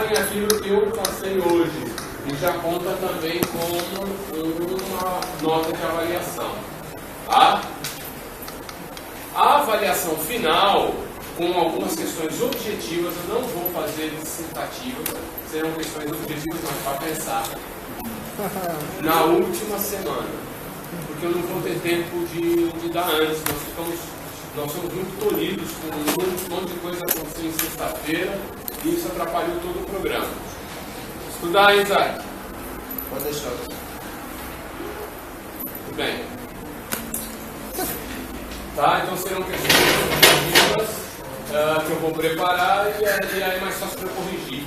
fazem aquilo que eu passei hoje e já conta também como uma nota de avaliação. Tá? A avaliação final, com algumas questões objetivas, eu não vou fazer dissertativas, serão questões objetivas, mas para pensar. Na última semana, porque eu não vou ter tempo de dar antes, nós somos muito tolhidos com um monte de coisa acontecendo em sexta-feira e isso atrapalhou todo o programa. Estudar, hein, Isaac? Pode deixar. Tudo bem. Tá, então serão questões objetivas que eu vou preparar e aí é mais fácil para corrigir.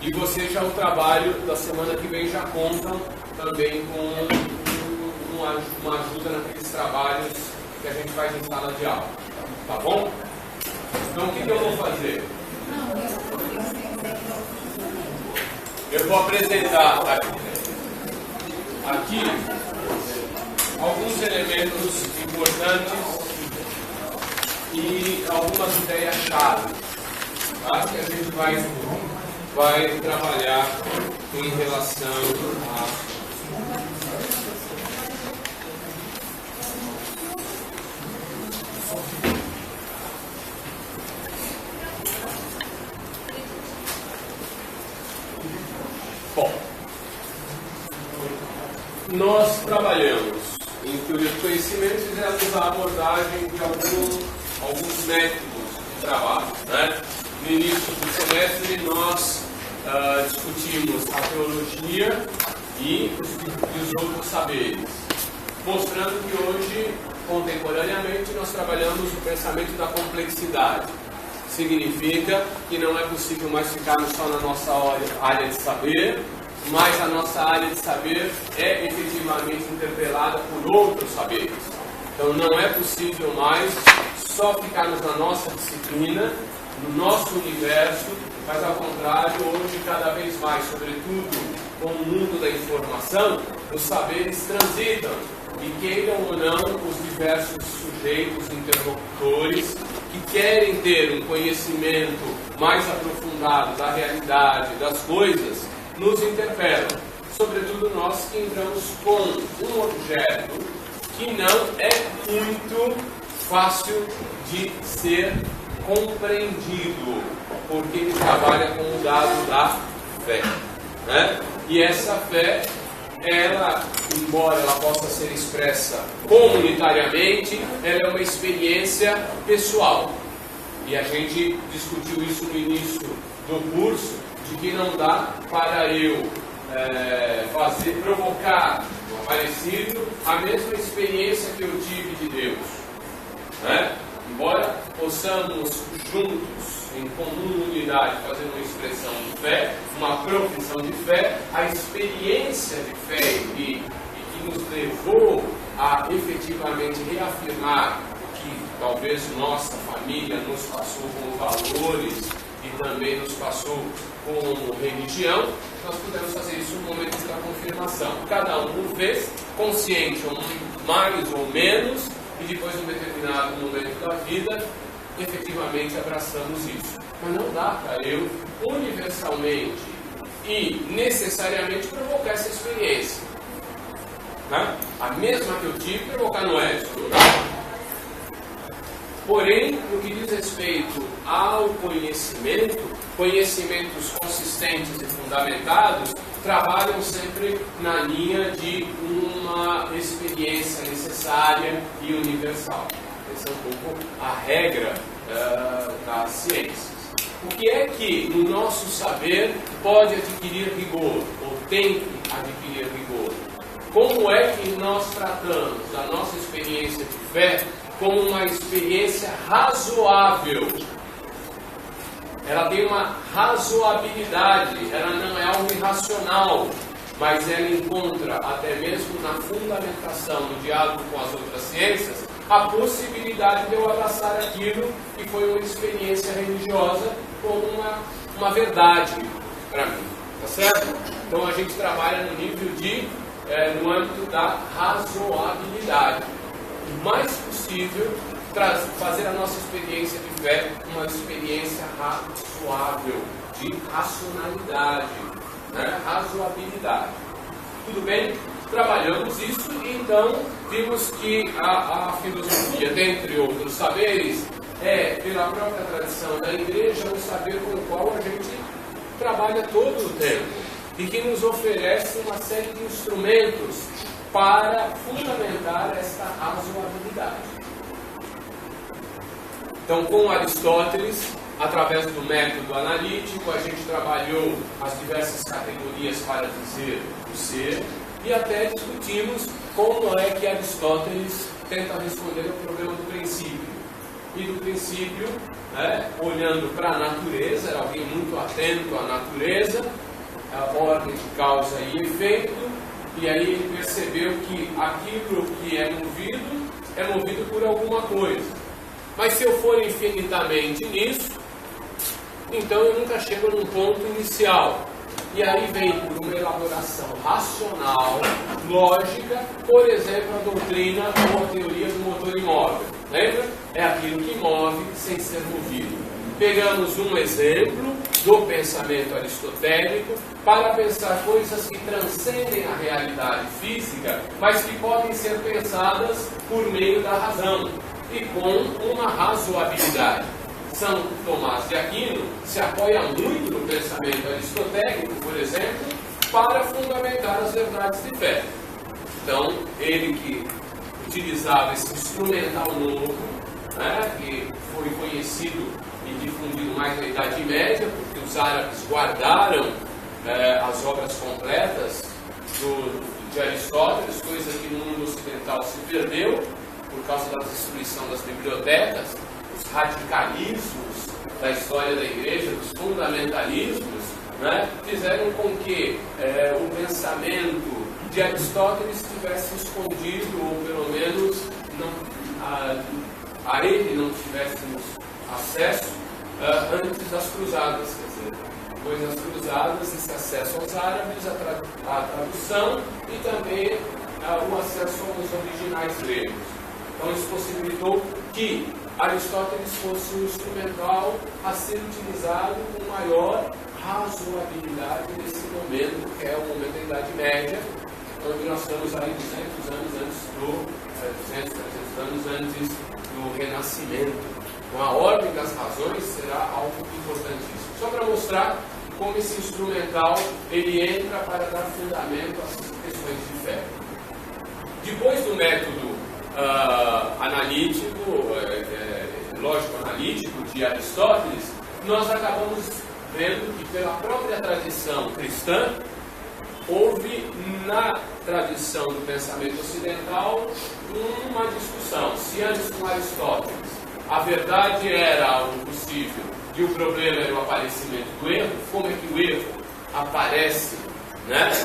E vocês já o trabalho da semana que vem já contam também com uma ajuda naqueles trabalhos que a gente faz em sala de aula. Tá bom? Então o que eu vou fazer? Eu vou apresentar aqui alguns elementos importantes e algumas ideias-chave, tá? Que a gente vai trabalhar em relação a... Bom, nós trabalhamos em teoria do conhecimento e fizemos a abordagem de alguns métodos de trabalho, né? No início do semestre nós discutimos a teologia e os outros saberes, mostrando que hoje, contemporaneamente, nós trabalhamos o pensamento da complexidade. Significa que não é possível mais ficarmos só na nossa área de saber, mas a nossa área de saber é efetivamente interpelada por outros saberes. Então não é possível mais só ficarmos na nossa disciplina, no nosso universo, mas ao contrário, hoje cada vez mais, sobretudo com o mundo da informação, os saberes transitam e queiram ou não os diversos sujeitos, interlocutores, que querem ter um conhecimento mais aprofundado da realidade, das coisas, nos interpelam. Sobretudo nós que entramos com um objeto que não é muito fácil de ser compreendido, porque ele trabalha com o dado da fé, né? E essa fé, ela, embora ela possa ser expressa comunitariamente, ela é uma experiência pessoal. E a gente discutiu isso no início do curso, de que não dá para eu provocar no parecido a mesma experiência que eu tive de Deus, né? Embora possamos juntos, em comum unidade, fazer uma expressão de fé, uma profissão de fé, a experiência de fé que nos levou a efetivamente reafirmar o que talvez nossa família nos passou como valores e também nos passou como religião, nós pudemos fazer isso no momento da confirmação. Cada um por vez, consciente ou mais ou menos, e depois de um determinado momento da vida, efetivamente abraçamos isso. Mas não dá para eu, universalmente e necessariamente, provocar essa experiência. Né? A mesma que eu tive, provocar no Edson. Não dá. Porém, no que diz respeito ao conhecimento, conhecimentos consistentes e fundamentados trabalham sempre na linha de uma experiência necessária e universal. Essa é um pouco a regra das ciências. O que é que no nosso saber pode adquirir rigor, ou tem que adquirir rigor? Como é que nós tratamos a nossa experiência de fé como uma experiência razoável? Ela tem uma razoabilidade, ela não é algo irracional, mas ela encontra, até mesmo na fundamentação do diálogo com as outras ciências, a possibilidade de eu abraçar aquilo que foi uma experiência religiosa como uma verdade para mim, tá certo? Então a gente trabalha no nível no âmbito da razoabilidade. O mais possível fazer a nossa experiência de fé uma experiência razoável, de racionalidade, né? Razoabilidade. Tudo bem? Trabalhamos isso e então vimos que a filosofia, dentre outros saberes, é, pela própria tradição da igreja, um saber com o qual a gente trabalha todo o tempo e que nos oferece uma série de instrumentos para fundamentar esta razoabilidade. Então, com Aristóteles, através do método analítico, a gente trabalhou as diversas categorias para dizer o ser e até discutimos como é que Aristóteles tenta responder ao problema do princípio. E do princípio, olhando para a natureza, era alguém muito atento à natureza, a ordem de causa e efeito, e aí ele percebeu que aquilo que é movido por alguma coisa. Mas se eu for infinitamente nisso, então eu nunca chego num ponto inicial. E aí vem por uma elaboração racional, lógica, por exemplo, a doutrina ou a teoria do motor imóvel. Lembra? É aquilo que move sem ser movido. Pegamos um exemplo do pensamento aristotélico para pensar coisas que transcendem a realidade física, mas que podem ser pensadas por meio da razão e com uma razoabilidade. São Tomás de Aquino se apoia muito no pensamento aristotélico, por exemplo, para fundamentar as verdades de fé. Então, ele que utilizava esse instrumental novo, que foi conhecido e difundido mais na Idade Média, porque os árabes guardaram as obras completas de Aristóteles, coisa que no mundo ocidental se perdeu por causa da destruição das bibliotecas, os radicalismos da história da igreja, os fundamentalismos, fizeram com que o pensamento de Aristóteles estivesse escondido, ou pelo menos a ele não tivéssemos acesso antes das cruzadas. Quer dizer, depois das cruzadas, esse acesso aos árabes, a tradução e também o acesso aos originais gregos. Então isso possibilitou que Aristóteles fosse um instrumental a ser utilizado com maior razoabilidade nesse momento, que é o momento da Idade Média, onde nós estamos aí 200 anos antes 300 anos antes do Renascimento. Então a ordem das razões será algo importantíssimo. Só para mostrar como esse instrumental ele entra para dar fundamento às questões de fé. Depois do método analítico, lógico-analítico de Aristóteles, nós acabamos vendo que pela própria tradição cristã, houve na tradição do pensamento ocidental uma discussão. Se antes com Aristóteles a verdade era algo possível e o problema era o aparecimento do erro, como é que o erro aparece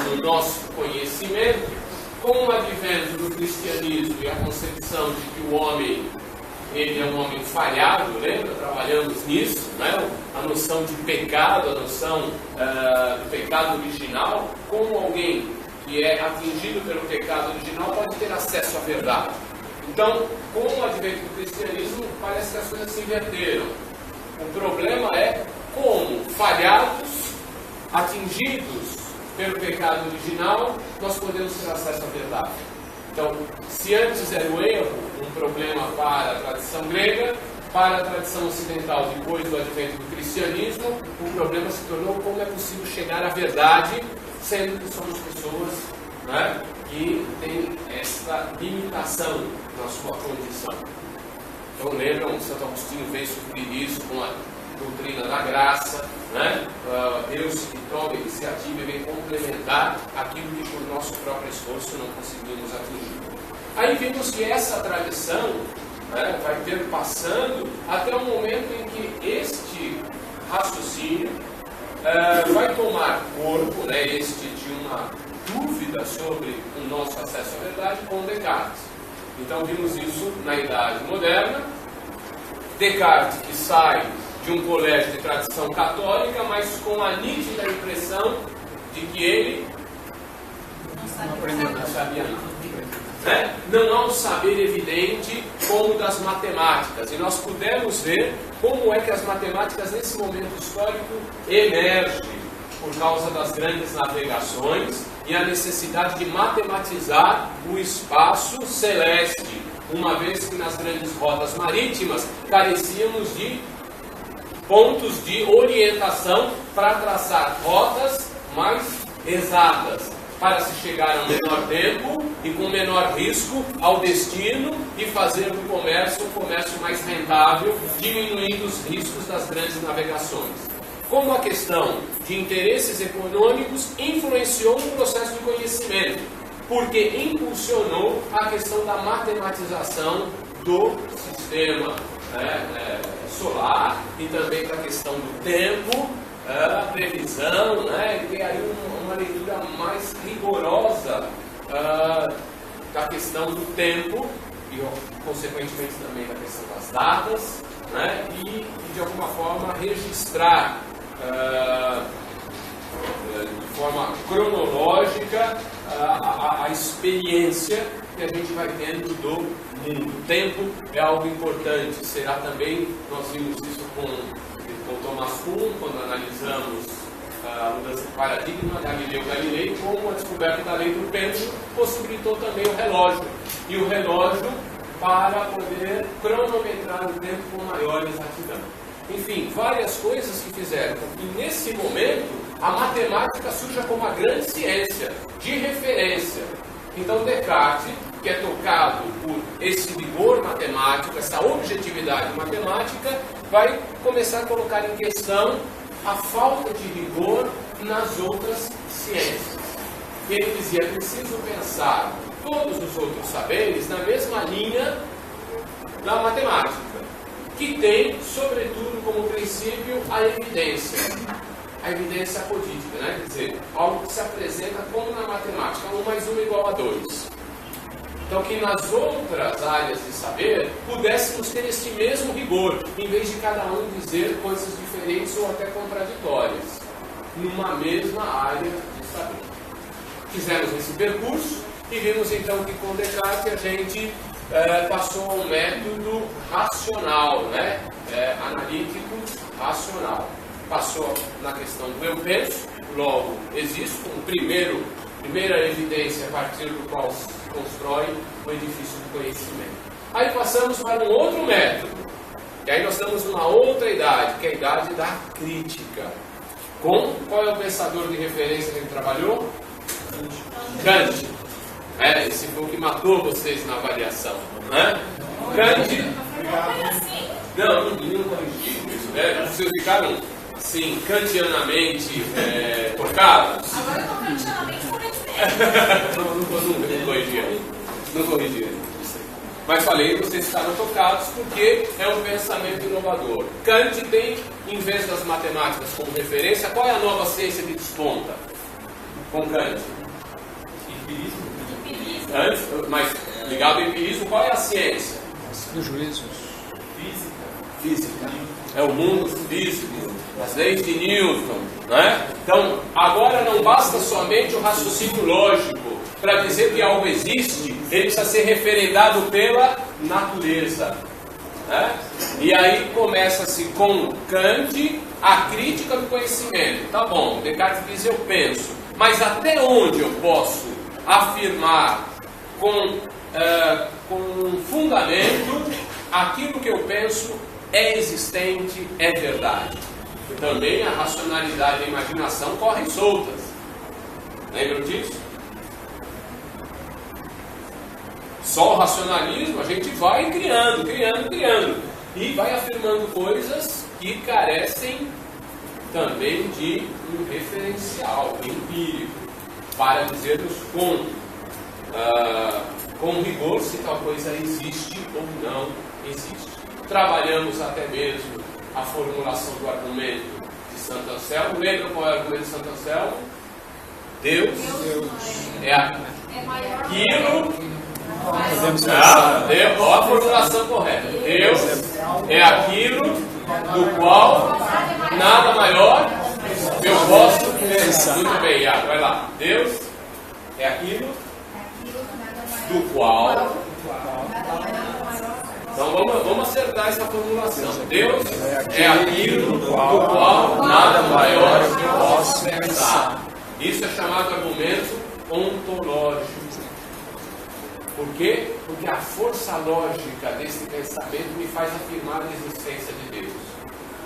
no nosso conhecimento? Com o advento do cristianismo e a concepção de que o homem ele é um homem falhado, lembra? Trabalhamos nisso, a noção de pecado, a noção do pecado original, como alguém que é atingido pelo pecado original pode ter acesso à verdade. Então, com o advento do cristianismo, parece que as coisas se inverteram. O problema é como, falhados, atingidos pelo pecado original, nós podemos ter acesso à verdade. Então, se antes era o erro um problema para a tradição grega, para a tradição ocidental, depois do advento do cristianismo, o problema se tornou como é possível chegar à verdade, sendo que somos pessoas que têm essa limitação na sua condição. Então, lembram, Santo Agostinho veio suprir isso com a doutrina da graça, Deus que toma a iniciativa e vem complementar aquilo que por nosso próprio esforço não conseguimos atingir. Aí vimos que essa tradição vai ter passando até o momento em que este raciocínio vai tomar corpo, este de uma dúvida sobre o nosso acesso à verdade com Descartes. Então vimos isso na Idade Moderna. Descartes que sai de um colégio de tradição católica, mas com a nítida impressão de que ele não sabia nada. né? Não há um saber evidente como o das matemáticas. E nós pudemos ver como é que as matemáticas nesse momento histórico emergem por causa das grandes navegações e a necessidade de matematizar o espaço celeste, uma vez que nas grandes rotas marítimas carecíamos de pontos de orientação para traçar rotas mais exatas, para se chegar a um menor tempo e com menor risco ao destino e fazer do comércio um comércio mais rentável, diminuindo os riscos das grandes navegações. Como a questão de interesses econômicos influenciou no processo de conhecimento, porque impulsionou a questão da matematização do sistema solar e também da questão do tempo, a previsão, e ter aí uma leitura mais rigorosa da questão do tempo e, consequentemente, também da questão das datas, e de alguma forma registrar de forma cronológica a experiência que a gente vai tendo do mundo. O tempo é algo importante. Será também, nós vimos isso com Thomas Kuhn, quando analisamos a mudança de paradigma, Galileu Galilei, como a descoberta da lei do pêndulo possibilitou também o relógio. E o relógio para poder cronometrar o tempo com maior exatidão. Enfim, várias coisas que fizeram. E nesse momento, a matemática surge como uma grande ciência de referência. Então, Descartes, que é tocado por esse rigor matemático, essa objetividade matemática, vai começar a colocar em questão a falta de rigor nas outras ciências. Ele dizia, é preciso pensar todos os outros saberes na mesma linha da matemática, que tem, sobretudo, como princípio, a evidência apodítica, quer dizer, algo que se apresenta como na matemática, 1 mais 1 igual a 2. Então, que nas outras áreas de saber, pudéssemos ter este mesmo rigor, em vez de cada um dizer coisas diferentes ou até contraditórias, numa mesma área de saber. Fizemos esse percurso e vimos então que com Descartes a gente passou a um método racional, analítico racional. Passou na questão do eu penso, logo existo, como primeira evidência a partir do qual se constrói o edifício do conhecimento. Aí passamos para um outro método, e aí nós estamos numa outra idade, que é a idade da crítica. Qual é o pensador de referência que ele trabalhou? Kant. Esse foi o que matou vocês na avaliação. Kant. Não corrigi isso. Vocês ficaram, sim, kantianamente tocados. Agora eu estou kantianamente corrigi. Não corrigi. Mas falei que vocês ficaram tocados porque é um pensamento inovador. Kant tem, em vez das matemáticas como referência, qual é a nova ciência que desponta? Com Kant? Empirismo. Antes, mas ligado ao empirismo, qual é a ciência? Dos juízos. Física. É o mundo físico, as leis de Newton, Então, agora não basta somente o raciocínio lógico para dizer que algo existe, ele precisa ser referendado pela natureza, E aí começa-se com Kant a crítica do conhecimento. Tá bom, Descartes diz eu penso, mas até onde eu posso afirmar com fundamento aquilo que eu penso é existente, é verdade? E também a racionalidade e a imaginação correm soltas. Lembram disso? Só o racionalismo a gente vai criando. E vai afirmando coisas que carecem também de um referencial empírico, para dizermos com rigor se tal coisa existe ou não existe. Trabalhamos até mesmo a formulação do argumento de Santo Anselmo. Lembra qual é o argumento de Santo Anselmo? Deus é aquilo. A formulação correta. Deus é aquilo do qual nada maior eu posso pensar. Muito bem, Iago, vai lá. Deus é aquilo do qual. Então vamos acertar essa formulação. Deus é aquilo do qual nada maior eu posso pensar. Isso é chamado argumento ontológico. Por quê? Porque a força lógica desse pensamento me faz afirmar a existência de Deus.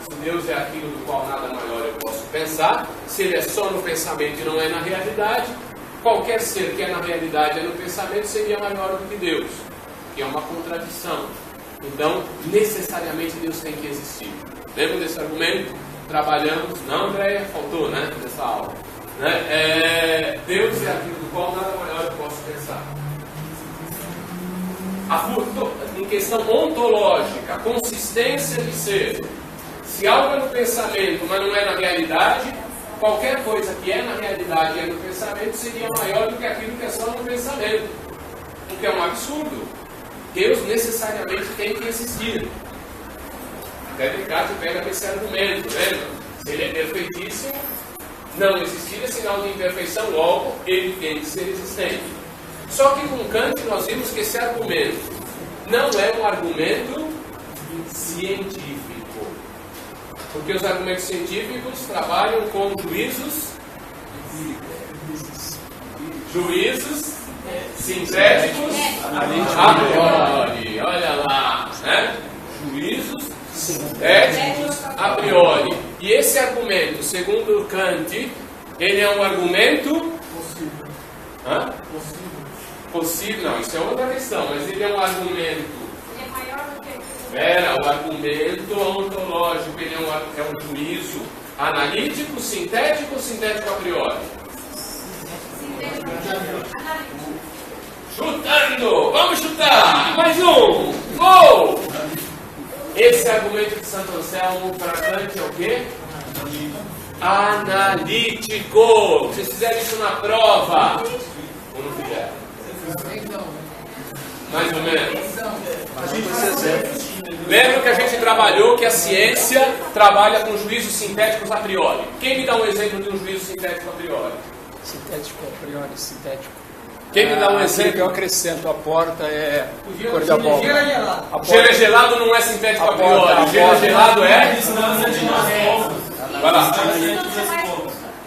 Se Deus é aquilo do qual nada maior eu posso pensar, se Ele é só no pensamento e não é na realidade, qualquer ser que é na realidade e é no pensamento seria maior do que Deus, que é uma contradição. Então, necessariamente Deus tem que existir. Lembra desse argumento? Trabalhamos. Não, Andréia? Faltou, né? Nessa aula. Né? Deus é aquilo do qual nada maior eu posso pensar. Em questão ontológica, consistência de ser. Se algo é no pensamento, mas não é na realidade, qualquer coisa que é na realidade e é no pensamento seria maior do que aquilo que é só no pensamento. O que é um absurdo. Deus necessariamente tem que existir. Até Descartes pega nesse argumento, lembra? Se Ele é perfeitíssimo, não existir é sinal de imperfeição, logo Ele tem que ser existente. Só que com Kant nós vimos que esse argumento não é um argumento científico. Porque os argumentos científicos trabalham com juízos sintéticos a priori. Olha lá, né? Juízos sintéticos a priori. E esse argumento, segundo Kant, ele é um argumento possível. Não, isso é outra questão, mas ele é um argumento. O argumento ontológico, ele é um juízo analítico, sintético ou sintético a priori? Chutando! Vamos chutar! Mais um! Gol! Esse argumento de Santo Anselmo para Kant é o quê? Analítico! Vocês fizeram isso na prova? Ou não fizeram? Mais ou menos. Lembra que a gente trabalhou que a ciência trabalha com juízos sintéticos a priori. Quem me dá um exemplo de um juízo sintético a priori? Sintético a priori, sintético. Quem me dá um exemplo? Que eu acrescento, a porta é cor de abóbora. Gelo gelado não é sintético a priori. Gelo gelado é? Vai lá.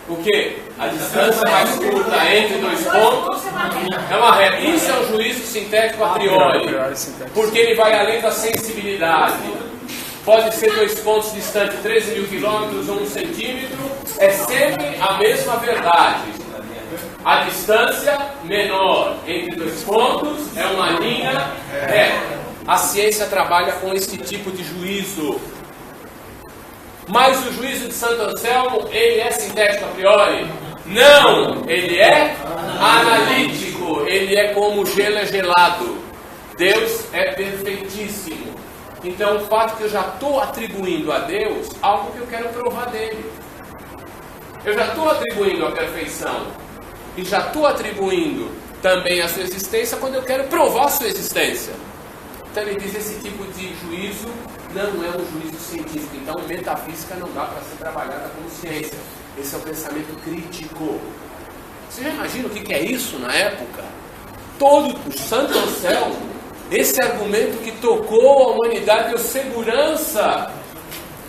O quê? A distância mais curta entre dois pontos é uma reta. Isso é um juízo sintético a priori, porque ele vai além da sensibilidade. Pode ser dois pontos distantes 13 mil quilômetros ou 1 centímetro, é sempre a mesma verdade. A distância menor entre dois pontos é uma linha reta. A ciência trabalha com esse tipo de juízo. Mas o juízo de Santo Anselmo, ele é sintético a priori? Não! Ele é analítico. Ele é como o gelo é gelado. Deus é perfeitíssimo. Então, o fato que eu já estou atribuindo a Deus algo que eu quero provar dele. Eu já estou atribuindo a perfeição. E já estou atribuindo também a sua existência quando eu quero provar a sua existência. Então, ele diz esse tipo de juízo não é um juízo científico. Então, metafísica não dá para ser trabalhada como ciência. Esse é o pensamento crítico. Você já imagina o que é isso na época? Todo o Santo Anselmo, esse argumento que tocou a humanidade, deu segurança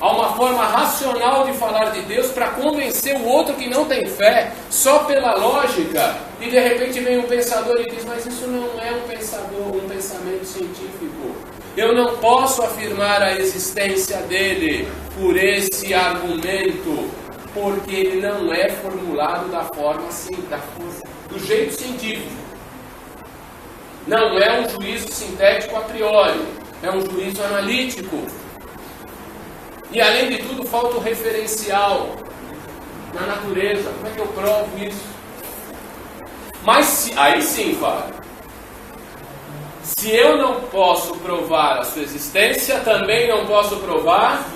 a uma forma racional de falar de Deus para convencer o outro que não tem fé, só pela lógica. E de repente vem um pensador e diz, mas isso não é um pensamento científico. Eu não posso afirmar a existência dele por esse argumento, porque ele não é formulado da forma assim, do jeito científico. Não é um juízo sintético a priori, é um juízo analítico. E além de tudo, falta o referencial na natureza. Como é que eu provo isso? Mas aí sim, Fábio. Se eu não posso provar a sua existência, também não posso provar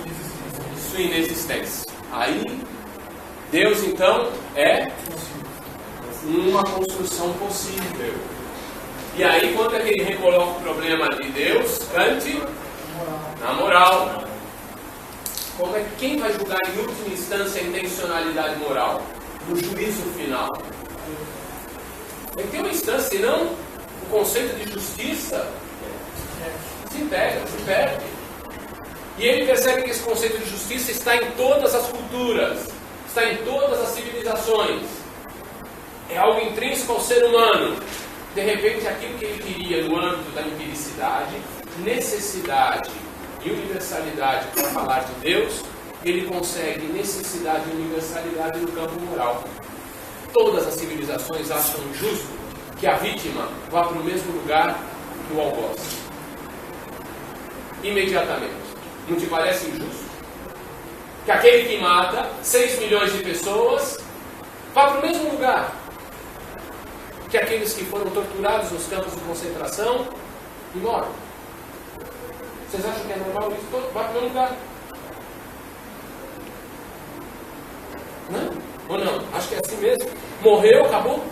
sua inexistência. Aí, Deus então é uma construção possível. E aí, quando é que ele recoloca o problema de Deus? Kant, na moral. Quem vai julgar em última instância a intencionalidade moral? No juízo final. Tem que ter uma instância, senão o conceito de justiça se integra, se perde. E ele percebe que esse conceito de justiça está em todas as culturas, está em todas as civilizações. É algo intrínseco ao ser humano. De repente, aquilo que ele queria no âmbito da empiricidade, necessidade e universalidade para falar de Deus, ele consegue necessidade e universalidade no campo moral. Todas as civilizações acham justo que a vítima vá para o mesmo lugar que o algoz. Imediatamente. Não te parece injusto? Que aquele que mata 6 milhões de pessoas vá para o mesmo lugar que aqueles que foram torturados nos campos de concentração e morram. Vocês acham que é normal isso? Vá para o mesmo lugar. Não? Ou não? Acho que é assim mesmo. Morreu, acabou?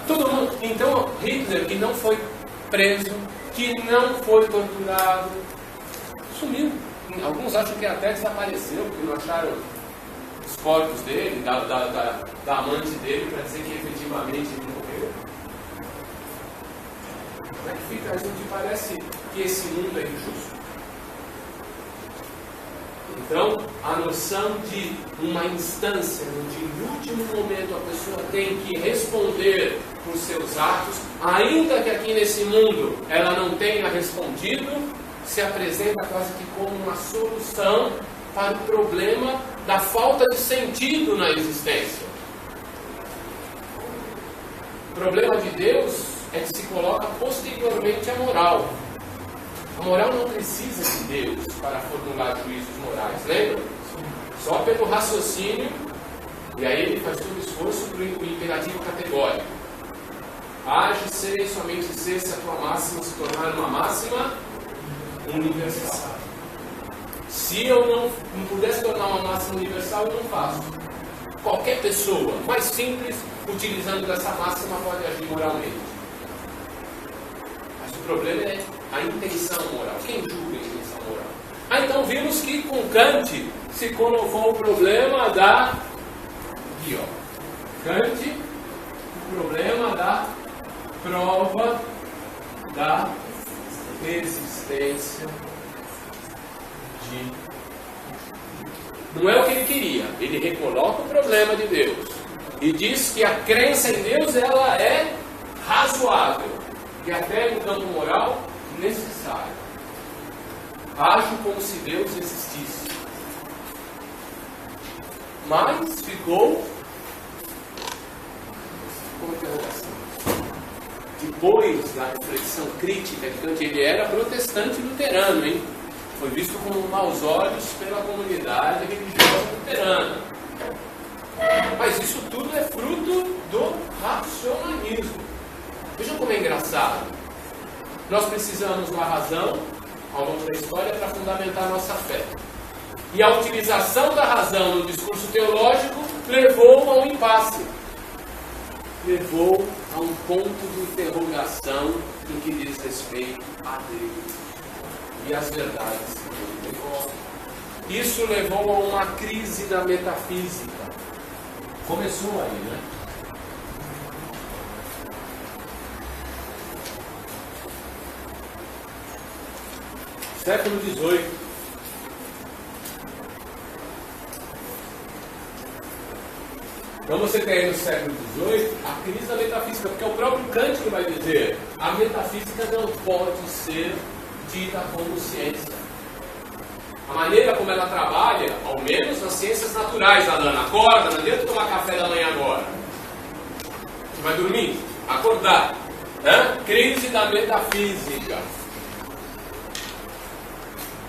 Todo mundo. Então, Hitler, que não foi preso, que não foi torturado, sumiu. Alguns acham que até desapareceu, porque não acharam os corpos dele, da amante dele, para dizer que efetivamente ele morreu. Como é que fica? A gente parece que esse mundo é injusto. Então, a noção de uma instância onde, no último momento, a pessoa tem que responder por seus atos, ainda que aqui nesse mundo ela não tenha respondido, se apresenta quase que como uma solução para o problema da falta de sentido na existência. O problema de Deus é que se coloca posteriormente à moral. A moral não precisa de Deus para formular juízos morais, lembra? Só pelo raciocínio, e aí ele faz todo o esforço para o imperativo categórico. Age, ser, somente ser, se a tua máxima se tornar uma máxima universal. Se eu não pudesse tornar uma máxima universal, eu não faço. Qualquer pessoa mais simples, utilizando dessa máxima, pode agir moralmente. Mas o problema é a intenção moral. Quem julga a intenção moral? Então vimos que com Kant se colocou o problema da... Aqui, ó. Kant, o problema da prova da existência de... Não é o que ele queria. Ele recoloca o problema de Deus e diz que a crença em Deus ela é razoável e até no campo moral necessário. Ajo como se Deus existisse. Mas ficou com interrogação. Depois da reflexão crítica de Kant, ele era protestante luterano, hein? Foi visto com maus olhos pela comunidade religiosa luterana. Mas isso tudo é fruto do racionalismo. Vejam como é engraçado. Nós precisamos da razão, ao longo da história, para fundamentar a nossa fé. E a utilização da razão no discurso teológico levou a um impasse. Levou a um ponto de interrogação no que diz respeito a Deus e às verdades que ele levou. Isso levou a uma crise da metafísica. Começou aí, né? Século XVIII. Então você tem aí no século XVIII a crise da metafísica, porque é o próprio Kant que vai dizer: a metafísica não pode ser dita como ciência. A maneira como ela trabalha, ao menos nas ciências naturais, Alana, acorda, não adianta tomar café da manhã agora. Você vai dormir, acordar. Crise da metafísica.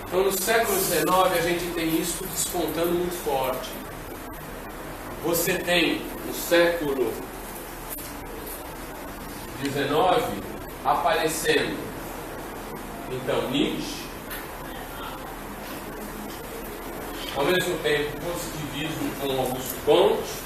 Então no século XIX a gente tem isso despontando muito forte. Você tem no século XIX aparecendo então Nietzsche, ao mesmo tempo positivismo com Augusto Comte,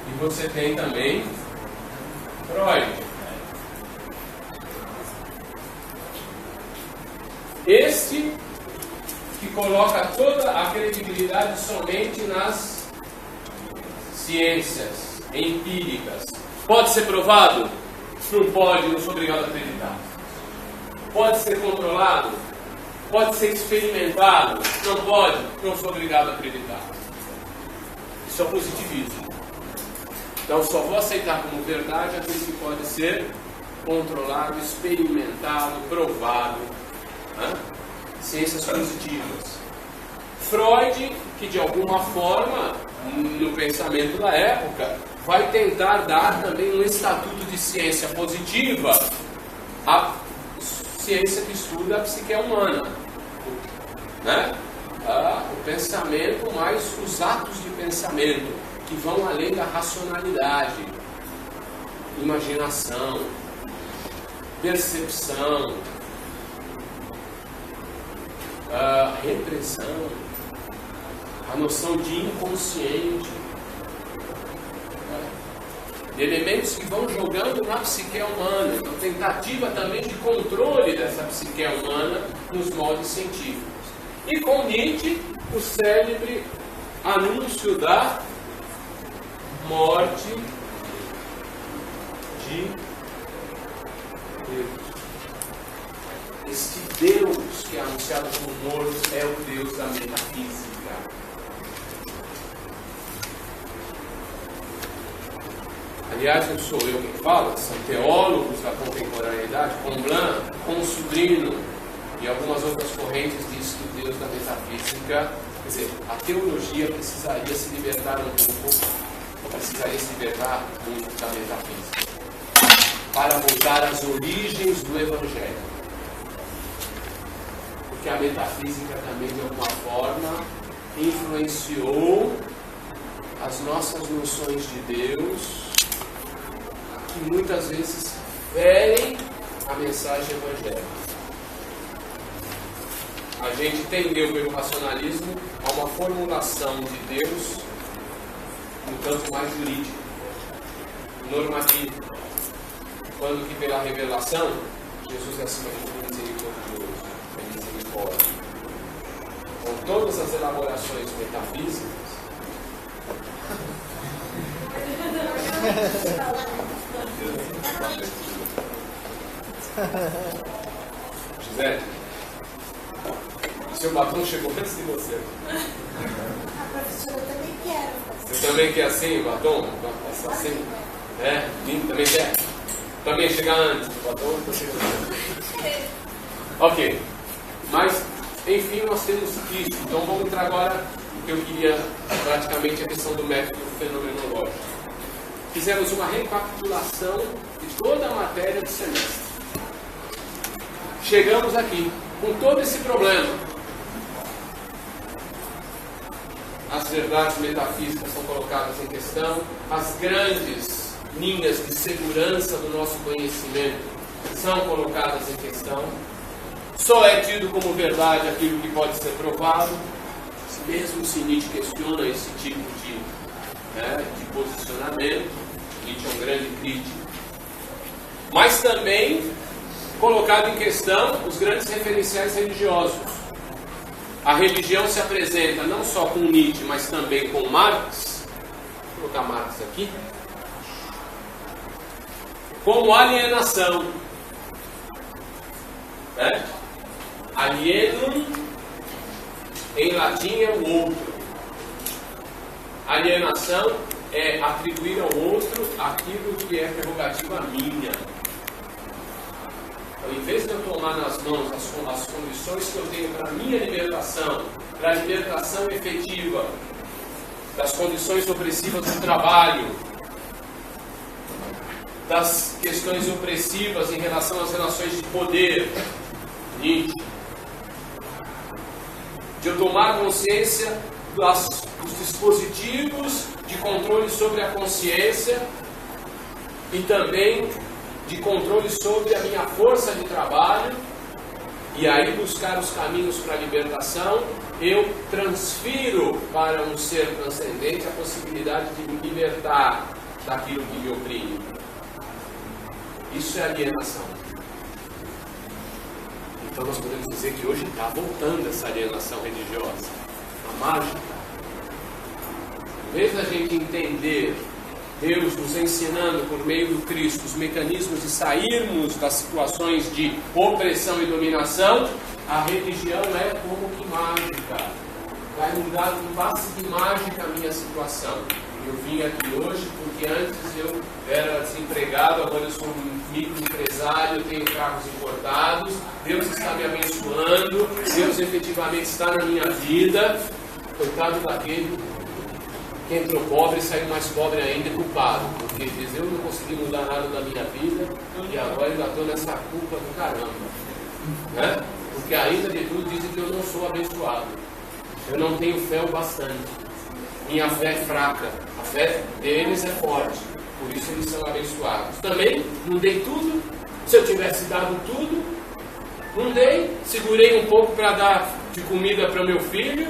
e você tem também Freud. este que coloca toda a credibilidade somente nas ciências empíricas. Pode ser provado? Não pode, não sou obrigado a acreditar. Pode ser controlado? Pode ser experimentado? Não pode, não sou obrigado a acreditar. Isso é o positivismo. Então só vou aceitar como verdade aquilo que pode ser controlado, experimentado, provado. Ciências positivas. Freud, que de alguma forma, no pensamento da época, vai tentar dar também um estatuto de ciência positiva à ciência que estuda a psique humana. O pensamento mais os atos de pensamento, que vão além da racionalidade, imaginação, percepção, repressão, a noção de inconsciente, elementos que vão jogando na psique humana, então tentativa também de controle dessa psique humana nos moldes científicos. E com Nietzsche, o célebre anúncio da morte de Deus. Este Deus que é anunciado como morto é o Deus da metafísica. Aliás, não sou eu quem fala, são teólogos da contemporaneidade, Comblan, Consubrino e algumas outras correntes dizem que o Deus da metafísica, quer dizer, a teologia precisaria se libertar um pouco, precisaria se libertar muito da metafísica, para voltar às origens do Evangelho. Porque a metafísica também, de alguma forma, influenciou as nossas noções de Deus, que muitas vezes ferem a mensagem evangélica. A gente tendeu pelo racionalismo a uma formulação de Deus no campo mais jurídico, normativo, quando que pela revelação Jesus é acima de tudo misericordioso, é misericórdia. Com todas as elaborações metafísicas, Gisele, seu batom chegou antes de você. A professora também quer. Você também quer assim o batom? Assim? É? Mim também quer? Também chegar antes do batom? Ok. Mas, enfim, nós temos isso. Então vamos entrar agora no que eu queria, praticamente, a questão do método fenomenológico. Fizemos uma recapitulação de toda a matéria do semestre. Chegamos aqui com todo esse problema. As verdades metafísicas são colocadas em questão, as grandes linhas de segurança do nosso conhecimento são colocadas em questão. Só é tido como verdade aquilo que pode ser provado, mesmo se Nietzsche questiona esse tipo de posicionamento. Nietzsche é um grande crítico. Mas também colocado em questão os grandes referenciais religiosos. A religião se apresenta não só com Nietzsche, mas também com Marx. Vou colocar Marx aqui. Como alienação. Alienum, em latim, é o outro. Alienação é atribuir ao outro aquilo que é prerrogativa minha. Então, em vez de eu tomar nas mãos as condições que eu tenho para a minha libertação, para a libertação efetiva das condições opressivas do trabalho, das questões opressivas em relação às relações de poder, Nietzsche, de eu tomar consciência dos dispositivos de controle sobre a consciência e também de controle sobre a minha força de trabalho, e aí buscar os caminhos para a libertação, eu transfiro para um ser transcendente a possibilidade de me libertar daquilo que me oprime. Isso é alienação. Então nós podemos dizer que hoje está voltando essa alienação religiosa, a mágica. Em vez da gente entender Deus nos ensinando por meio do Cristo os mecanismos de sairmos das situações de opressão e dominação, a religião é como que mágica. Vai mudar com passe de mágica a minha situação. Eu vim aqui hoje porque antes eu era desempregado, agora eu sou um microempresário, tenho carros importados, Deus está me abençoando, Deus efetivamente está na minha vida. Coitado daquele que entrou pobre e saiu mais pobre ainda, culpado, porque diz, eu não consegui mudar nada da minha vida e agora ainda estou nessa culpa do caramba, né? Porque ainda de tudo dizem que eu não sou abençoado, eu não tenho fé o bastante, minha fé é fraca, a fé deles é forte, por isso eles são abençoados. Também não dei tudo, se eu tivesse dado tudo, não dei, segurei um pouco para dar de comida para o meu filho.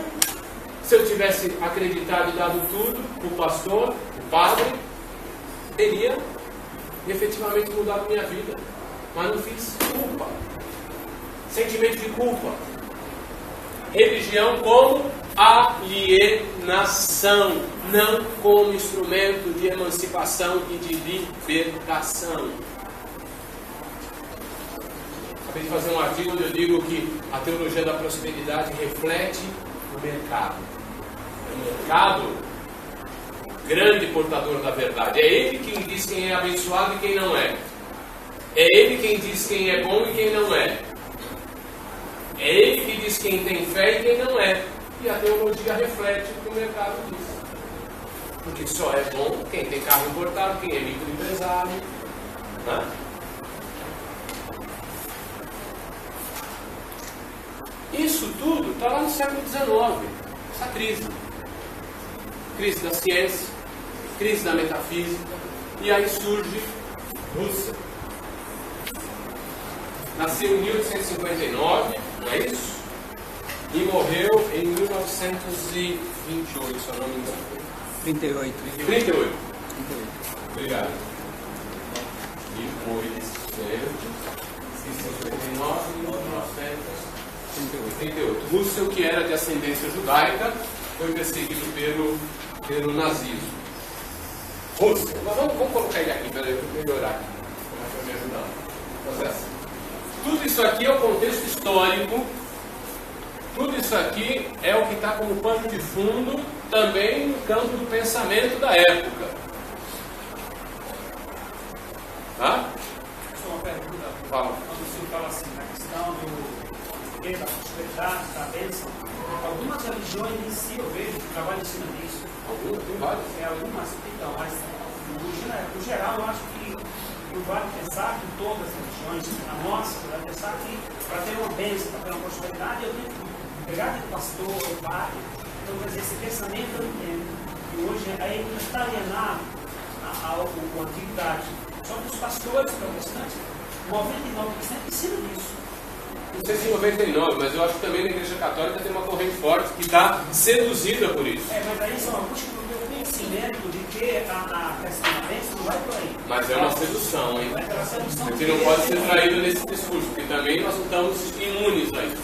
Se eu tivesse acreditado e dado tudo, o pastor, o padre, teria efetivamente mudado minha vida. Mas não fiz. Culpa. Sentimento de culpa. Religião como alienação, não como instrumento de emancipação e de libertação. Acabei de fazer um artigo onde eu digo que a teologia da prosperidade reflete o mercado. O mercado, grande portador da verdade. É ele quem diz quem é abençoado e quem não é. É ele quem diz quem é bom e quem não é. É ele que diz quem tem fé e quem não é. E a teologia reflete o que o mercado diz. Porque só é bom quem tem carro importado, quem é microempresário. Né? Isso tudo está lá no século XIX. Essa crise. Crise da ciência, crise da metafísica, e aí surge Russell. Nasceu em 1859, não é isso? E morreu em 1928, se eu não me engano. 38. 38. Obrigado. 1859 e 1938. Russell, que era de ascendência judaica, foi perseguido pelo nazismo. Russell, mas vamos colocar ele aqui, para eu melhorar aqui, para me ajudar. Processo. Tudo isso aqui é o contexto histórico, tudo isso aqui é o que está como pano de fundo também no campo do pensamento da época. Tá? Só uma pergunta. Fala. Quando o senhor fala assim, na questão da prosperidade, da bênção, algumas religiões em si eu vejo que trabalham em cima disso. Algumas, tem várias. Algumas, então, mas no geral eu acho que não vale pensar que todas as religiões, a nossa, vai pensar que para ter uma bênção, para ter uma prosperidade, eu tenho que pegar de pastor, o padre. Então, quer dizer, esse pensamento eu entendo. E hoje aí está alienado a antiguidade. Só que os pastores protestantes, 99% ensinam isso. Não sei se 99, mas eu acho que também na Igreja Católica tem uma corrente forte que está seduzida por isso. Mas aí são alguns que não têm o conhecimento de que a questão da bênção não vai por aí. Mas é uma sedução, hein? É uma sedução que não pode ser traído nesse discurso, porque também nós não estamos imunes a isso.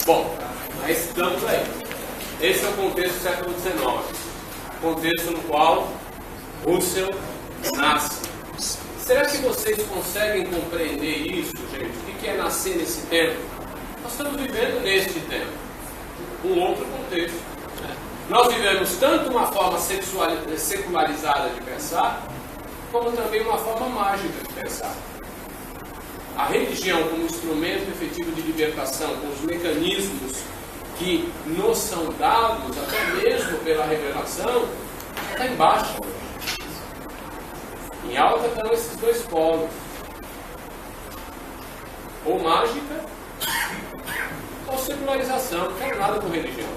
Bom, mas estamos aí. Esse é o contexto do século XIX. Contexto no qual Russell nasce. Será que vocês conseguem compreender isso, gente? O que é nascer nesse tempo? Nós estamos vivendo neste tempo. Um outro contexto. Nós vivemos tanto uma forma secularizada de pensar, como também uma forma mágica de pensar. A religião como instrumento efetivo de libertação, com os mecanismos que nos são dados, até mesmo pela revelação, está embaixo. Em alta estão esses dois polos. Ou mágica, ou secularização. Não quero nada com religião.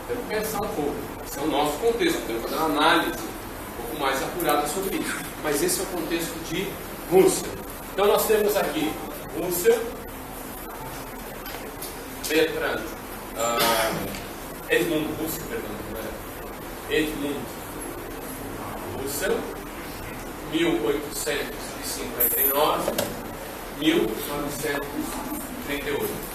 Temos que pensar um pouco. Esse é o nosso contexto. Temos que fazer uma análise um pouco mais apurada sobre isso. Mas esse é o contexto de Russell. Então nós temos aqui Russell, Bertrand, Edmund Russell, Russell, 1859, 1938.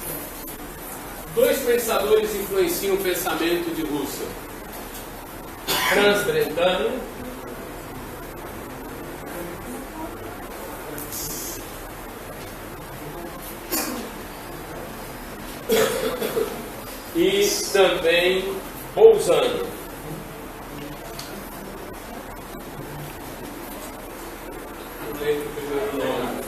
Dois pensadores influenciam o pensamento de Russell: Franz Brentano e também Bolzano. Não lembro o primeiro nome.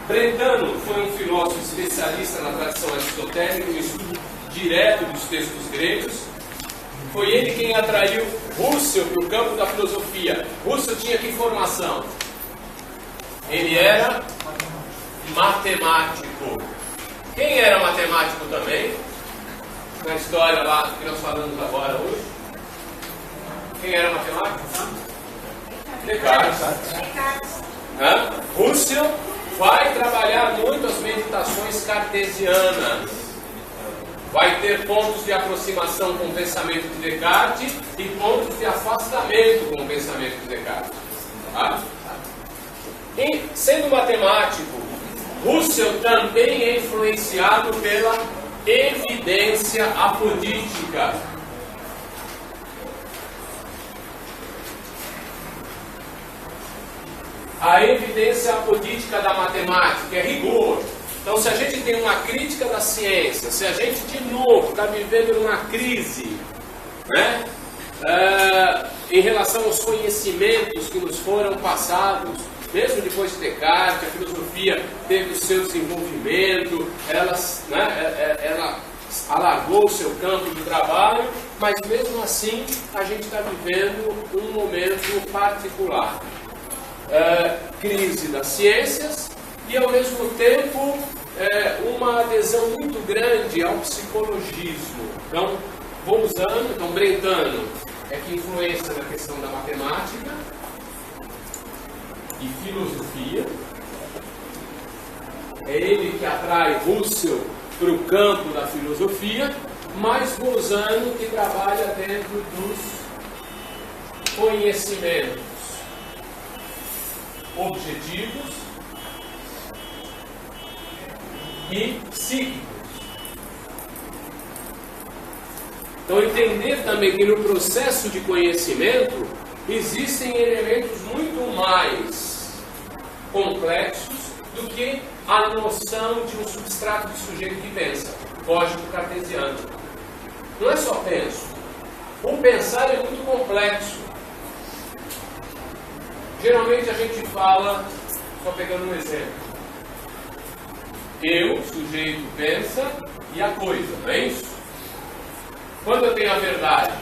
Brentano foi um filósofo especialista na tradição aristotélica e no estudo direto dos textos gregos. Foi ele quem atraiu Russell para o campo da filosofia. Russell tinha que formação? Ele era matemático. Quem era matemático também? Na história lá que nós falamos agora hoje. Quem era matemático? Descartes. Russell vai trabalhar muito as meditações cartesianas. Vai ter pontos de aproximação com o pensamento de Descartes e pontos de afastamento com o pensamento de Descartes. Tá? E, sendo matemático, Russell também é influenciado pela evidência apodítica. A evidência apodítica da matemática é rigor. Então, se a gente tem uma crítica da ciência, se a gente de novo está vivendo uma crise, né, em relação aos conhecimentos que nos foram passados, mesmo depois de Descartes, a filosofia teve o seu desenvolvimento, ela alargou o seu campo de trabalho, mas mesmo assim a gente está vivendo um momento particular. Crise das ciências e ao mesmo tempo uma adesão muito grande ao psicologismo. Então, Brentano é que influencia na questão da matemática e filosofia. É ele que atrai Russell para o campo da filosofia, mas Bolzano que trabalha dentro dos conhecimentos objetivos e psíquicos. Então, entender também que no processo de conhecimento existem elementos muito mais complexos do que a noção de um substrato de sujeito que pensa, código cartesiano. Não é só penso. O pensar é muito complexo. Geralmente a gente fala, só pegando um exemplo, eu, sujeito, pensa e a coisa, não é isso? Quando eu tenho a verdade,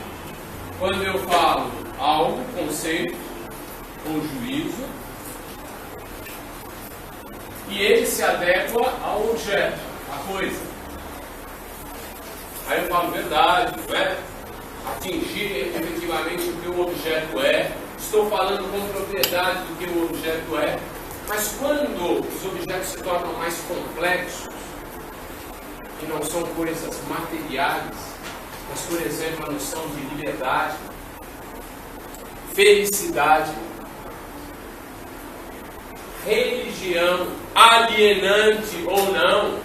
quando eu falo algo, conceito ou juízo, e ele se adequa ao objeto, à coisa. Aí eu falo verdade, não é? Atingir efetivamente o que o objeto é. Estou falando com propriedade do que o objeto é, mas quando os objetos se tornam mais complexos, e não são coisas materiais, mas, por exemplo, a noção de liberdade, felicidade, religião, alienante ou não,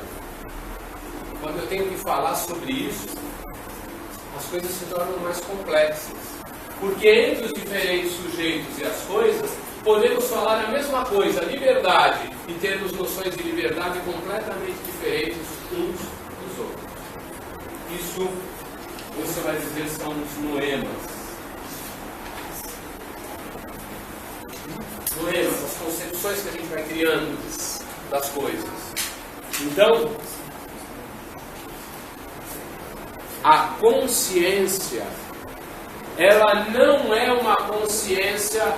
quando eu tenho que falar sobre isso, as coisas se tornam mais complexas. Porque entre os diferentes sujeitos e as coisas, podemos falar a mesma coisa, liberdade, e termos noções de liberdade completamente diferentes uns dos outros. Isso, você vai dizer, são os noemas. Noemas, as concepções que a gente vai criando das coisas. Então, a consciência, ela não é uma consciência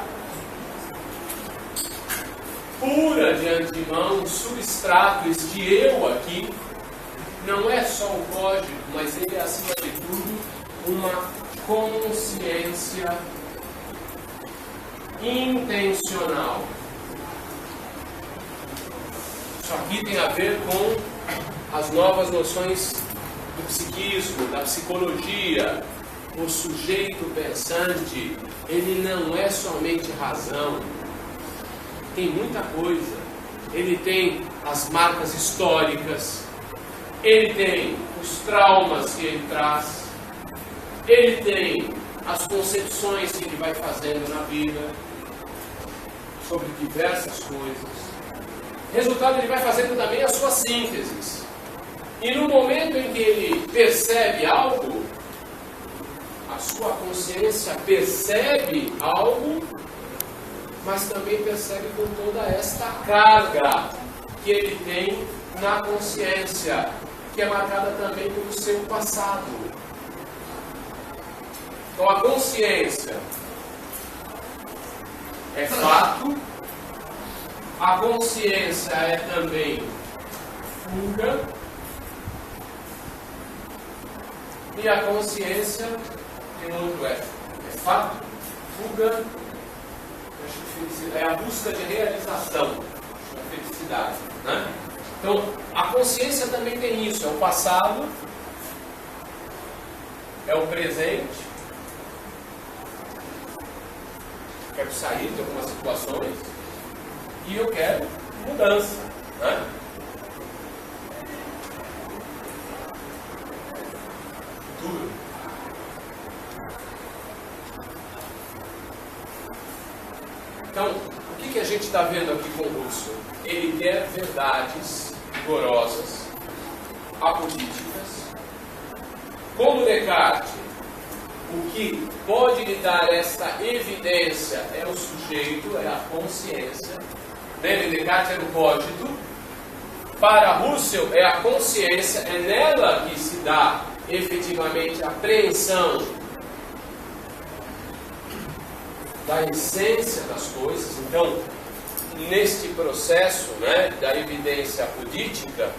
pura de antemão, substrato, este eu aqui, não é só o código, mas ele é, acima de tudo, uma consciência intencional. Isso aqui tem a ver com as novas noções do psiquismo, da psicologia, o sujeito pensante, ele não é somente razão. Tem muita coisa. Ele tem as marcas históricas, ele tem os traumas que ele traz, ele tem as concepções que ele vai fazendo na vida sobre diversas coisas. Resultado, ele vai fazendo também as suas sínteses. E no momento em que ele percebe algo, a sua consciência percebe algo, mas também percebe com toda esta carga que ele tem na consciência, que é marcada também pelo seu passado. Então a consciência é fato, a consciência é também fuga, e a consciência, tem outro é fato, fuga, é a busca de realização, a felicidade, né? Então, a consciência também tem isso, é o passado, é o presente. Eu quero sair de algumas situações e eu quero mudança, né? Futuro. Então, o que a gente está vendo aqui com o Russell? Ele quer verdades rigorosas, apolíticas. Como Descartes, o que pode lhe dar esta evidência é o sujeito, é a consciência. Lembra, Descartes era o cogito. Para Russell é a consciência, é nela que se dá efetivamente a apreensão da essência das coisas. Então, neste processo, né, da evidência apodítica,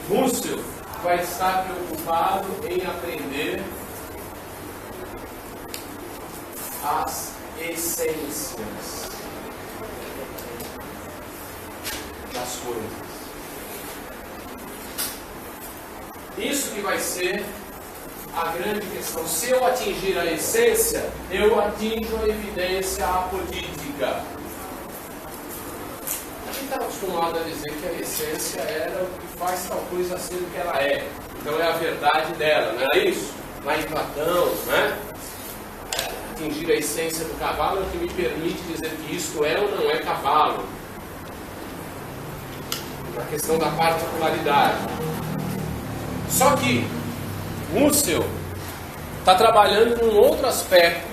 Russell vai estar preocupado em aprender as essências das coisas. Isso que vai ser a grande questão. Se eu atingir a essência, eu atinjo a evidência apodítica. A gente está acostumado a dizer que a essência era o que faz tal coisa ser o que ela é. Então é a verdade dela, não é isso? Lá em Platão, né? Atingir a essência do cavalo é o que me permite dizer que isto é ou não é cavalo. Na questão da particularidade. Só que Russell está trabalhando num outro aspecto,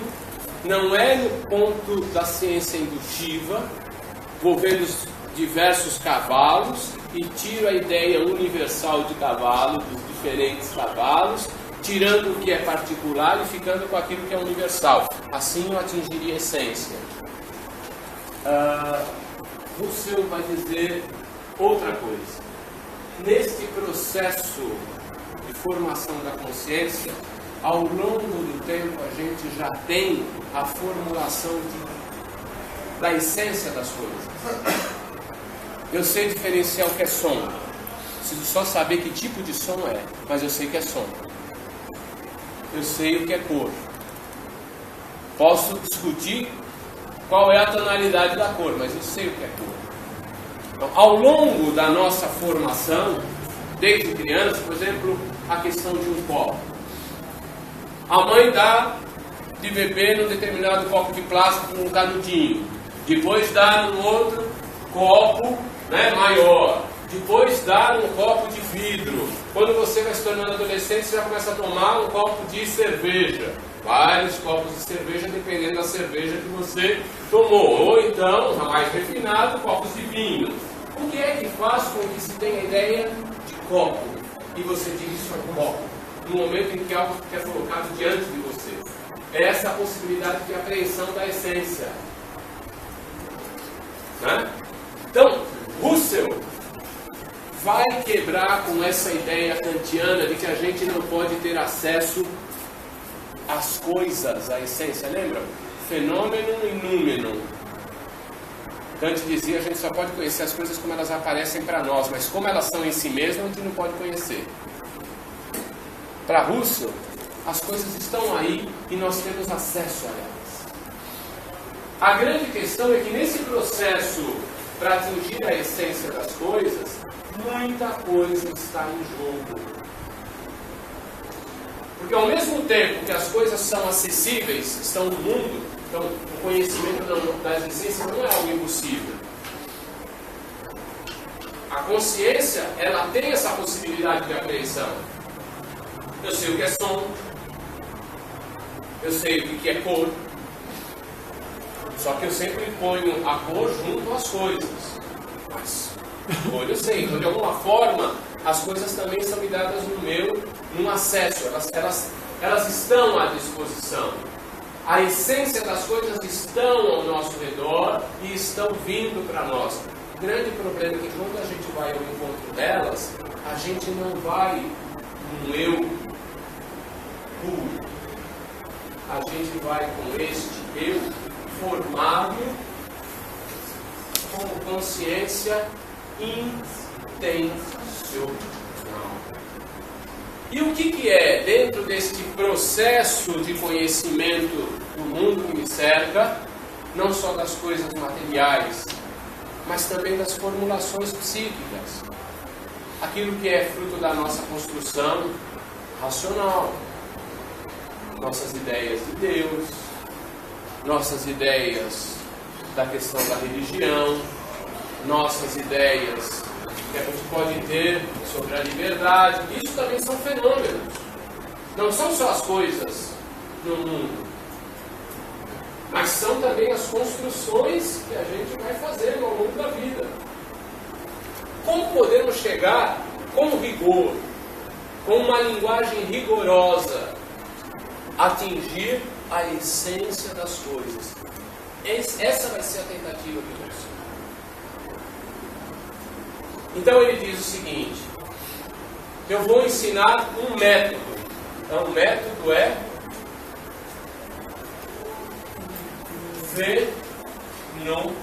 não é no ponto da ciência indutiva, vou vendo os diversos cavalos e tiro a ideia universal de cavalo, dos diferentes cavalos, tirando o que é particular e ficando com aquilo que é universal. Assim eu atingiria a essência. Russell vai dizer outra coisa. Neste processo de formação da consciência, ao longo do tempo a gente já tem a formulação da essência das coisas. Eu sei diferenciar o que é som. Preciso só saber que tipo de som é, mas eu sei que é som. Eu sei o que é cor. Posso discutir qual é a tonalidade da cor, mas eu sei o que é cor. Então, ao longo da nossa formação, desde criança, por exemplo, a questão de um copo. A mãe dá de beber num determinado copo de plástico com um canudinho. Depois dá num outro copo, né, maior. Depois dá num copo de vidro. Quando você vai se tornando adolescente, você já começa a tomar um copo de cerveja. Vários copos de cerveja, dependendo da cerveja que você tomou. Ou então, mais refinado, copos de vinho. O que é que faz com que se tenha a ideia de copo? E você diz isso é copo. No momento em que algo é colocado diante de você. É essa a possibilidade de apreensão da essência. Né? Então, Russell vai quebrar com essa ideia kantiana de que a gente não pode ter acesso às coisas, à essência. Lembra? Fenômeno e númeno. Kant dizia, a gente só pode conhecer as coisas como elas aparecem para nós, mas como elas são em si mesmas, a gente não pode conhecer. Para Russell, As coisas estão aí e nós temos acesso a elas. A grande questão é que nesse processo para atingir a essência das coisas, muita coisa está em jogo. Porque ao mesmo tempo que as coisas são acessíveis, estão no mundo, então o conhecimento das essências não é algo impossível. A consciência, ela tem essa possibilidade de apreensão. Eu sei o que é som, eu sei o que é cor, só que eu sempre ponho a cor junto às coisas. Mas cor eu sei, então de alguma forma as coisas também são me dadas num acesso, elas estão à disposição. A essência das coisas estão ao nosso redor e estão vindo para nós. O grande problema é que quando a gente vai ao encontro delas, a gente não vai num eu puro. A gente vai com este eu formado como consciência intencional. E o que é, dentro deste processo de conhecimento do mundo que me cerca, não só das coisas materiais, mas também das formulações psíquicas? Aquilo que é fruto da nossa construção racional. Nossas ideias de Deus, nossas ideias da questão da religião, nossas ideias que a gente pode ter sobre a liberdade. Isso também são fenômenos. Não são só as coisas no mundo, mas são também as construções que a gente vai fazendo ao longo da vida. Como podemos chegar com rigor, com uma linguagem rigorosa, atingir a essência das coisas? Essa vai ser a tentativa de Deus. Então ele diz o seguinte: eu vou ensinar um método. Então o método é fenomenológico.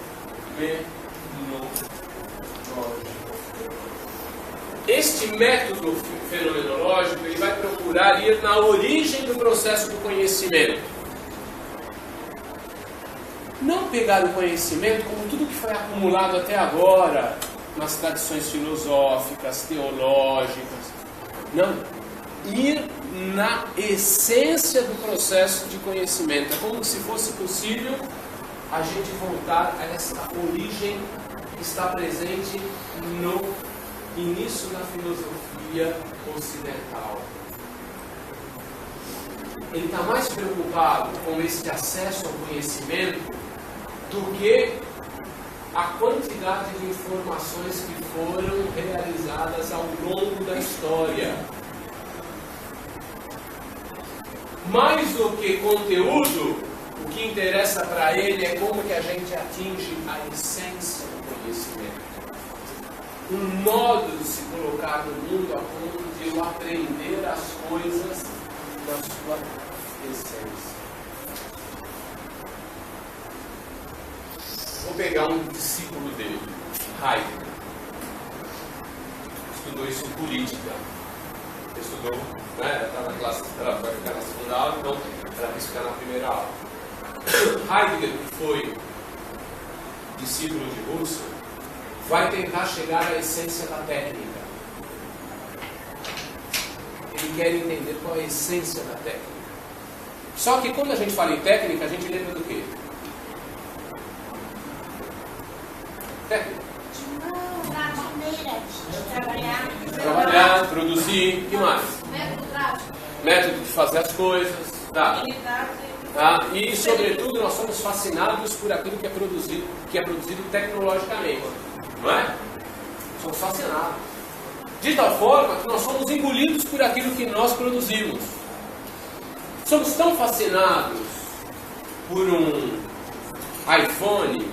Este método fenomenológico, ele vai procurar ir na origem do processo do conhecimento. Não pegar o conhecimento como tudo que foi acumulado até agora nas tradições filosóficas, teológicas. Não. Ir na essência do processo de conhecimento. É como se fosse possível a gente voltar a essa origem que está presente no início da filosofia ocidental. Ele está mais preocupado com esse acesso ao conhecimento do que a quantidade de informações que foram realizadas ao longo da história. Mais do que conteúdo, o que interessa para ele é como que a gente atinge a essência do conhecimento. Um modo de se colocar no mundo a ponto de eu aprender as coisas na sua essência. Vou pegar um discípulo dele, Heidegger. Estudou isso em política. Estudou, né? Está na classe, ela vai ficar na segunda aula, então ela vai ficar na primeira aula. Heidegger, que foi discípulo de Russell, vai tentar chegar à essência da técnica. Ele quer entender qual é a essência da técnica. Só que quando a gente fala em técnica, a gente lembra do quê? Técnica. De uma maneira de Trabalhar, produzir, o que mais? Método prático. Método de fazer as coisas. Tá. E, sobretudo, nós somos fascinados por aquilo que é produzido tecnologicamente. Não é? Somos fascinados. De tal forma que nós somos engolidos por aquilo que nós produzimos. Somos tão fascinados por um iPhone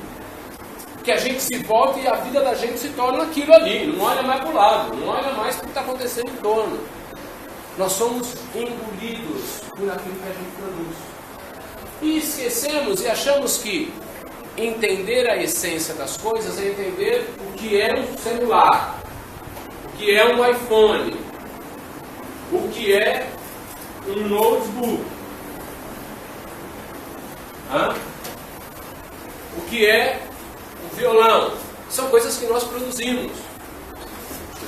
que a gente se volta e a vida da gente se torna aquilo ali. Não olha mais para o lado, não olha mais para o que está acontecendo em torno. Nós somos engolidos por aquilo que a gente produz. E esquecemos e achamos que entender a essência das coisas é entender o que é um celular, o que é um iPhone, o que é um notebook. O que é um violão? São coisas que nós produzimos.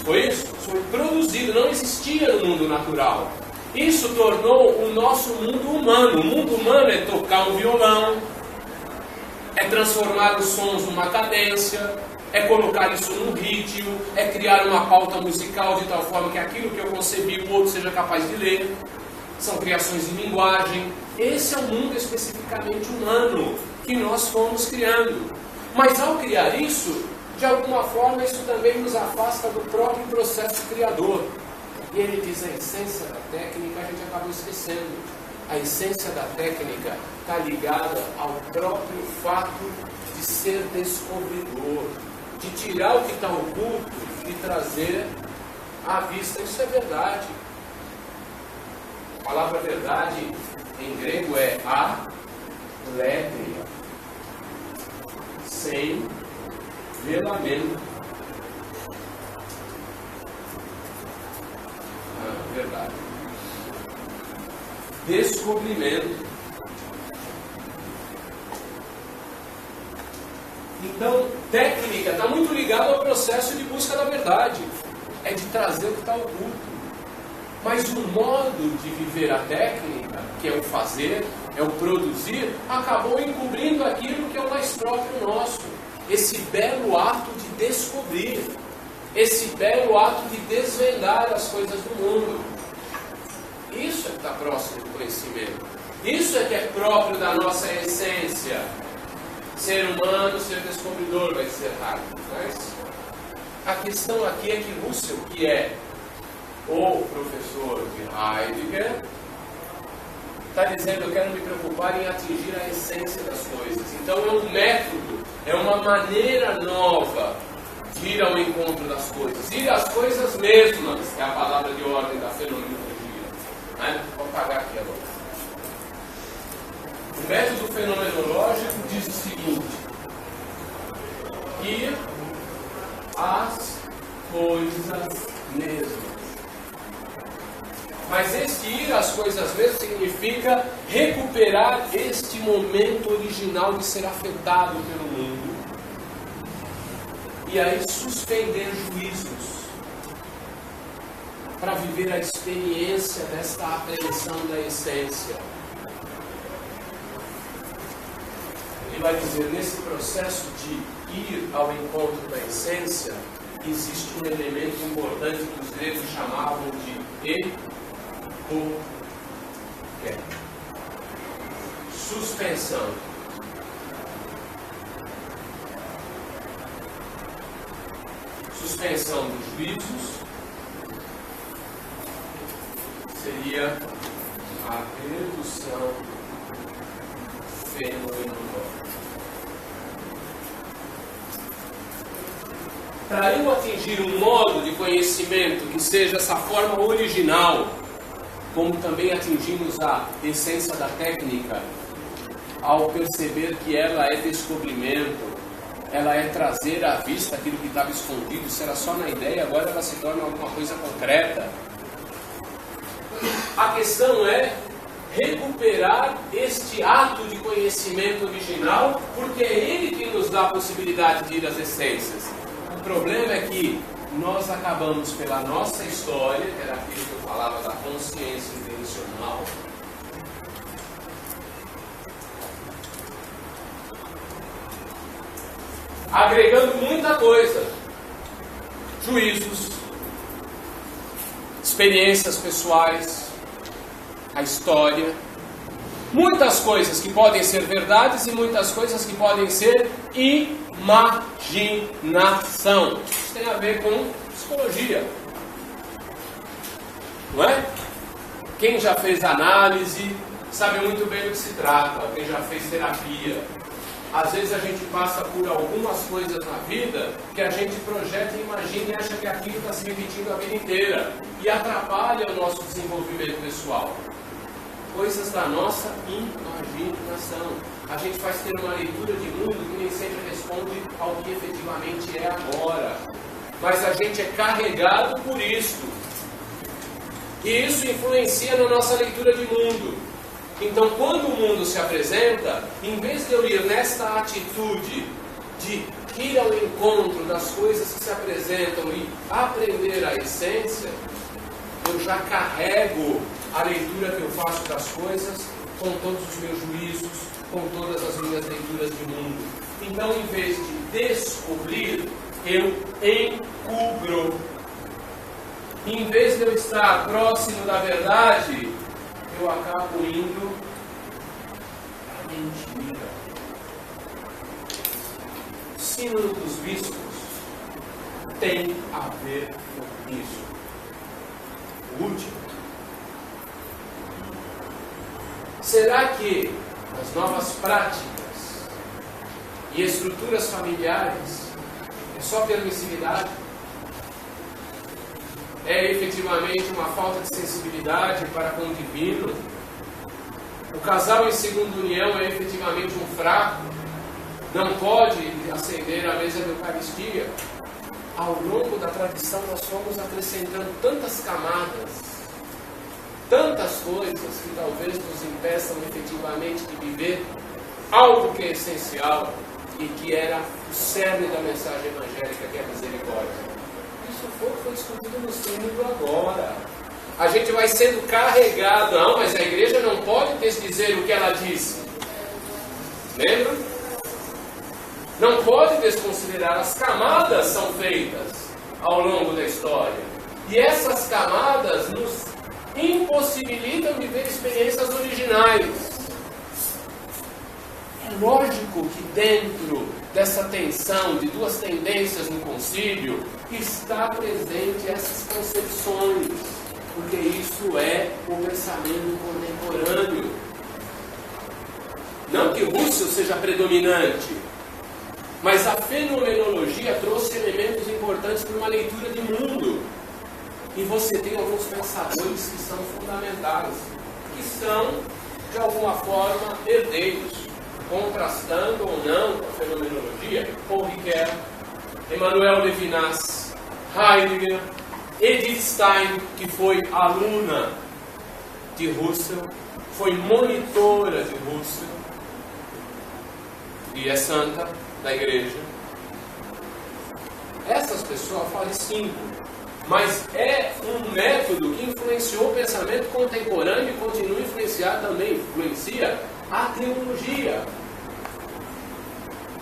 Foi isso? Foi produzido, não existia no mundo natural. Isso tornou o nosso mundo humano. O mundo humano é tocar um violão, é transformar os sons numa cadência, é colocar isso num ritmo, é criar uma pauta musical de tal forma que aquilo que eu concebi o outro seja capaz de ler. São criações de linguagem. Esse é o mundo especificamente humano que nós fomos criando. Mas ao criar isso, de alguma forma isso também nos afasta do próprio processo criador. E ele diz: a essência da técnica a gente acabou esquecendo. A essência da técnica está ligada ao próprio fato de ser descobridor, de tirar o que está oculto e trazer à vista. Isso é verdade. A palavra verdade em grego é alegria, sem velamento. Verdade. Descobrimento. Então, técnica está muito ligada ao processo de busca da verdade. É de trazer o que está oculto. Mas o modo de viver a técnica, que é o fazer, é o produzir, acabou encobrindo aquilo que é o mais próprio nosso. Esse belo ato de descobrir. Esse belo ato de desvendar as coisas do mundo. Isso é que está próximo do conhecimento. Isso é que é próprio da nossa essência. Ser humano, ser descobridor, vai dizer Hart. Mas a questão aqui é que Russell, que é o professor de Heidegger, está dizendo: eu quero me preocupar em atingir a essência das coisas. Então é um método, é uma maneira nova de ir ao encontro das coisas. Ir às coisas mesmas, é a palavra de ordem da fenomenologia. Vou apagar aqui agora. O método fenomenológico diz o seguinte: ir às coisas mesmas. Mas este ir às coisas mesmas significa recuperar este momento original de ser afetado pelo mundo. E aí suspender juízos para viver a experiência desta apreensão da essência. Ele vai dizer: nesse processo de ir ao encontro da essência, existe um elemento importante que os gregos chamavam de suspensão. Suspensão dos juízos seria a redução fenomenológica. Para eu atingir um modo de conhecimento que seja essa forma original, como também atingimos a essência da técnica, ao perceber que ela é descobrimento, ela é trazer à vista aquilo que estava escondido. Se era só na ideia, agora ela se torna alguma coisa concreta. A questão é recuperar este ato de conhecimento original, porque é ele que nos dá a possibilidade de ir às essências. O problema é que nós acabamos, pela nossa história, que era aquilo que eu falava da consciência intencional, agregando muita coisa: juízos, experiências pessoais, a história, muitas coisas que podem ser verdades e muitas coisas que podem ser imaginação. Isso tem a ver com psicologia, não é? Quem já fez análise sabe muito bem do que se trata. Quem já fez terapia, às vezes a gente passa por algumas coisas na vida que a gente projeta e imagina e acha que aquilo está se repetindo a vida inteira e atrapalha o nosso desenvolvimento pessoal. Coisas da nossa imaginação. A gente faz ter uma leitura de mundo que nem sempre responde ao que efetivamente é agora. Mas a gente é carregado por isso. E isso influencia na nossa leitura de mundo. Então, quando o mundo se apresenta, em vez de eu ir nesta atitude de ir ao encontro das coisas que se apresentam e aprender a essência, eu já carrego a leitura que eu faço das coisas com todos os meus juízos, com todas as minhas leituras de mundo. Então, em vez de descobrir, eu encubro. Em vez de eu estar próximo da verdade, eu acabo indo para a mentira. O símbolo dos bispos tem a ver com isso. O último. Será que as novas práticas e estruturas familiares é só permissividade? É efetivamente uma falta de sensibilidade para com o divino? O casal em segunda união é efetivamente um fraco? Não pode acender a mesa da Eucaristia? Ao longo da tradição nós fomos acrescentando tantas camadas, tantas coisas que talvez nos impeçam efetivamente de viver algo que é essencial e que era o cerne da mensagem evangélica, que é a misericórdia. Isso foi discutido no sínodo agora. A gente vai sendo carregado. Não, mas a igreja não pode desdizer o que ela disse. Lembra? Não pode desconsiderar. As camadas são feitas ao longo da história. E essas camadas nos impossibilitam viver experiências originais. É lógico que dentro dessa tensão de duas tendências no concílio está presente essas concepções, porque isso é o pensamento contemporâneo. Não que Russell seja predominante, mas a fenomenologia trouxe elementos importantes para uma leitura de mundo. E você tem alguns pensadores que são fundamentais, que são, de alguma forma, herdeiros, contrastando ou não com a fenomenologia. Paul Ricoeur, Emmanuel Levinas, Heidegger, Edith Stein, que foi aluna de Russell, foi monitora de Russell, e é santa da igreja. Essas pessoas falam 5. Mas é um método que influenciou o pensamento contemporâneo e continua a influenciar também, influencia a teologia.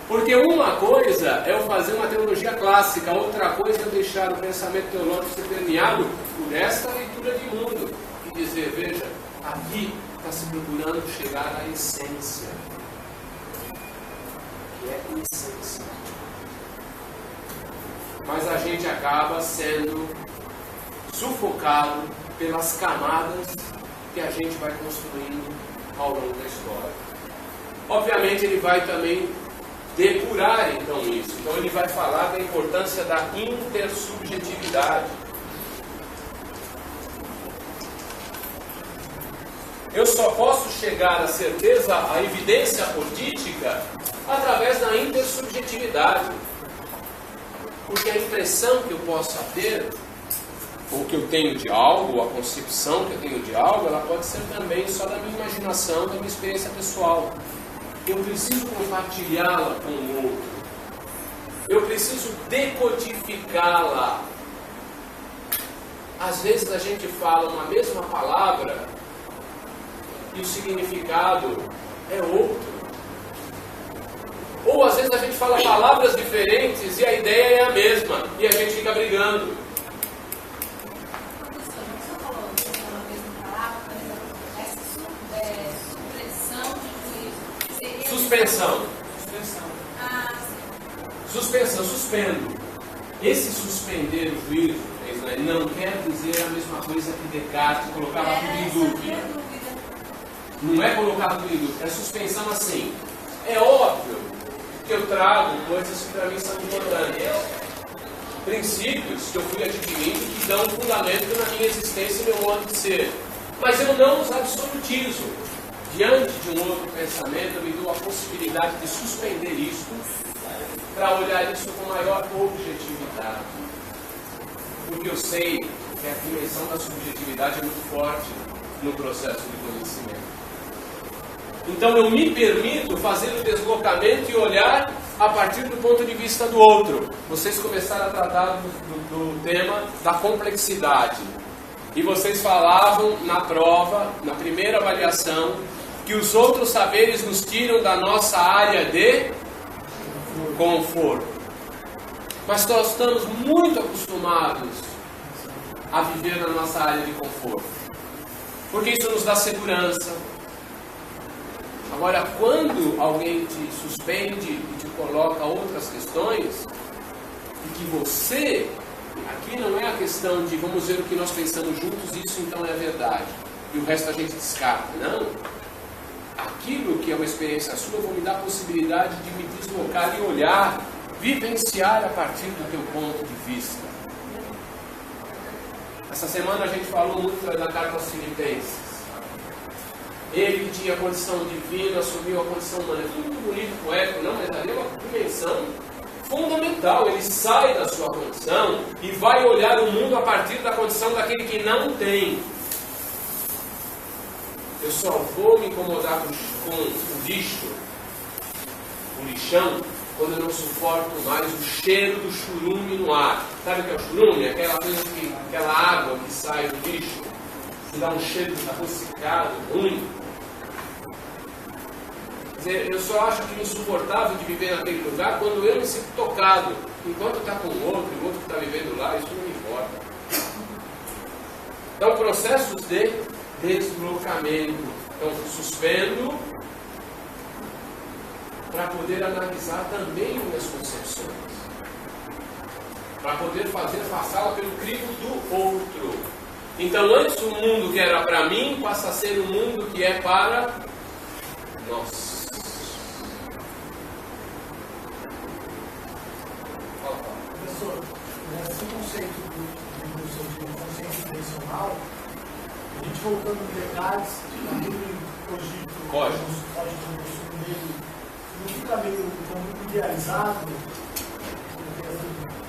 Porque uma coisa é eu fazer uma teologia clássica, outra coisa é eu deixar o pensamento teológico ser permeado por esta leitura de mundo e dizer, veja, aqui está se procurando chegar à essência, que é a essência. Mas a gente acaba sendo sufocado pelas camadas que a gente vai construindo ao longo da história. Obviamente ele vai também depurar então isso. Então ele vai falar da importância da intersubjetividade. Eu só posso chegar à certeza, à evidência apodítica, através da intersubjetividade. Porque a impressão que eu possa ter, ou que eu tenho de algo, ou a concepção que eu tenho de algo, ela pode ser também só da minha imaginação, da minha experiência pessoal. Eu preciso compartilhá-la com o outro. Eu preciso decodificá-la. Às vezes a gente fala uma mesma palavra e o significado é outro. Ou às vezes a gente fala palavras diferentes e a ideia é a mesma e a gente fica brigando. Suspensão. Suspensão, suspendo. Esse suspender o juízo não quer dizer a mesma coisa que Descartes colocava tudo em dúvida. Não é colocar tudo em dúvida, é suspensão assim. É óbvio que eu trago coisas que para mim são importantes. Princípios que eu fui adquirindo que dão fundamento na minha existência e meu modo de ser. Mas eu não os absolutizo. Diante de um outro pensamento, eu me dou a possibilidade de suspender isto para olhar isso com maior objetividade. Porque eu sei que a dimensão da subjetividade é muito forte no processo de conhecimento. Então eu me permito fazer o deslocamento e olhar a partir do ponto de vista do outro. Vocês começaram a tratar do tema da complexidade. E vocês falavam na prova, na primeira avaliação, que os outros saberes nos tiram da nossa área de conforto. Mas nós estamos muito acostumados a viver na nossa área de conforto. Porque isso nos dá segurança. Agora, quando alguém te suspende e te coloca outras questões, e que você, aqui não é a questão de vamos ver o que nós pensamos juntos, isso então é verdade, e o resto a gente descarta. Não. Aquilo que é uma experiência sua, eu vou me dar a possibilidade de me deslocar e olhar, vivenciar a partir do teu ponto de vista. Essa semana a gente falou muito da carta aos Filipenses. Ele que tinha condição divina, assumiu a condição humana. É tudo muito bonito, poético, não, mas ali é uma dimensão fundamental. Ele sai da sua condição e vai olhar o mundo a partir da condição daquele que não tem. Eu só vou me incomodar com o lixo, o lixão, quando eu não suporto mais o cheiro do churume no ar. Sabe o que é o churume? Aquela água que sai do lixo, que dá um cheiro adocicado, ruim. Quer dizer, eu só acho que é insuportável de viver naquele lugar quando eu me sinto tocado. Enquanto está com o outro, e o outro que está vivendo lá, isso não me importa. Então, processos de deslocamento. Então, suspendo para poder analisar também minhas concepções. Para poder passá-la pelo crivo do outro. Então, antes o mundo que era para mim passa a ser o mundo que é para nós. Professor, nesse conceito do consciência intencional, a gente voltando no Descartes, naquele cogito dele, não fica meio muito idealizado?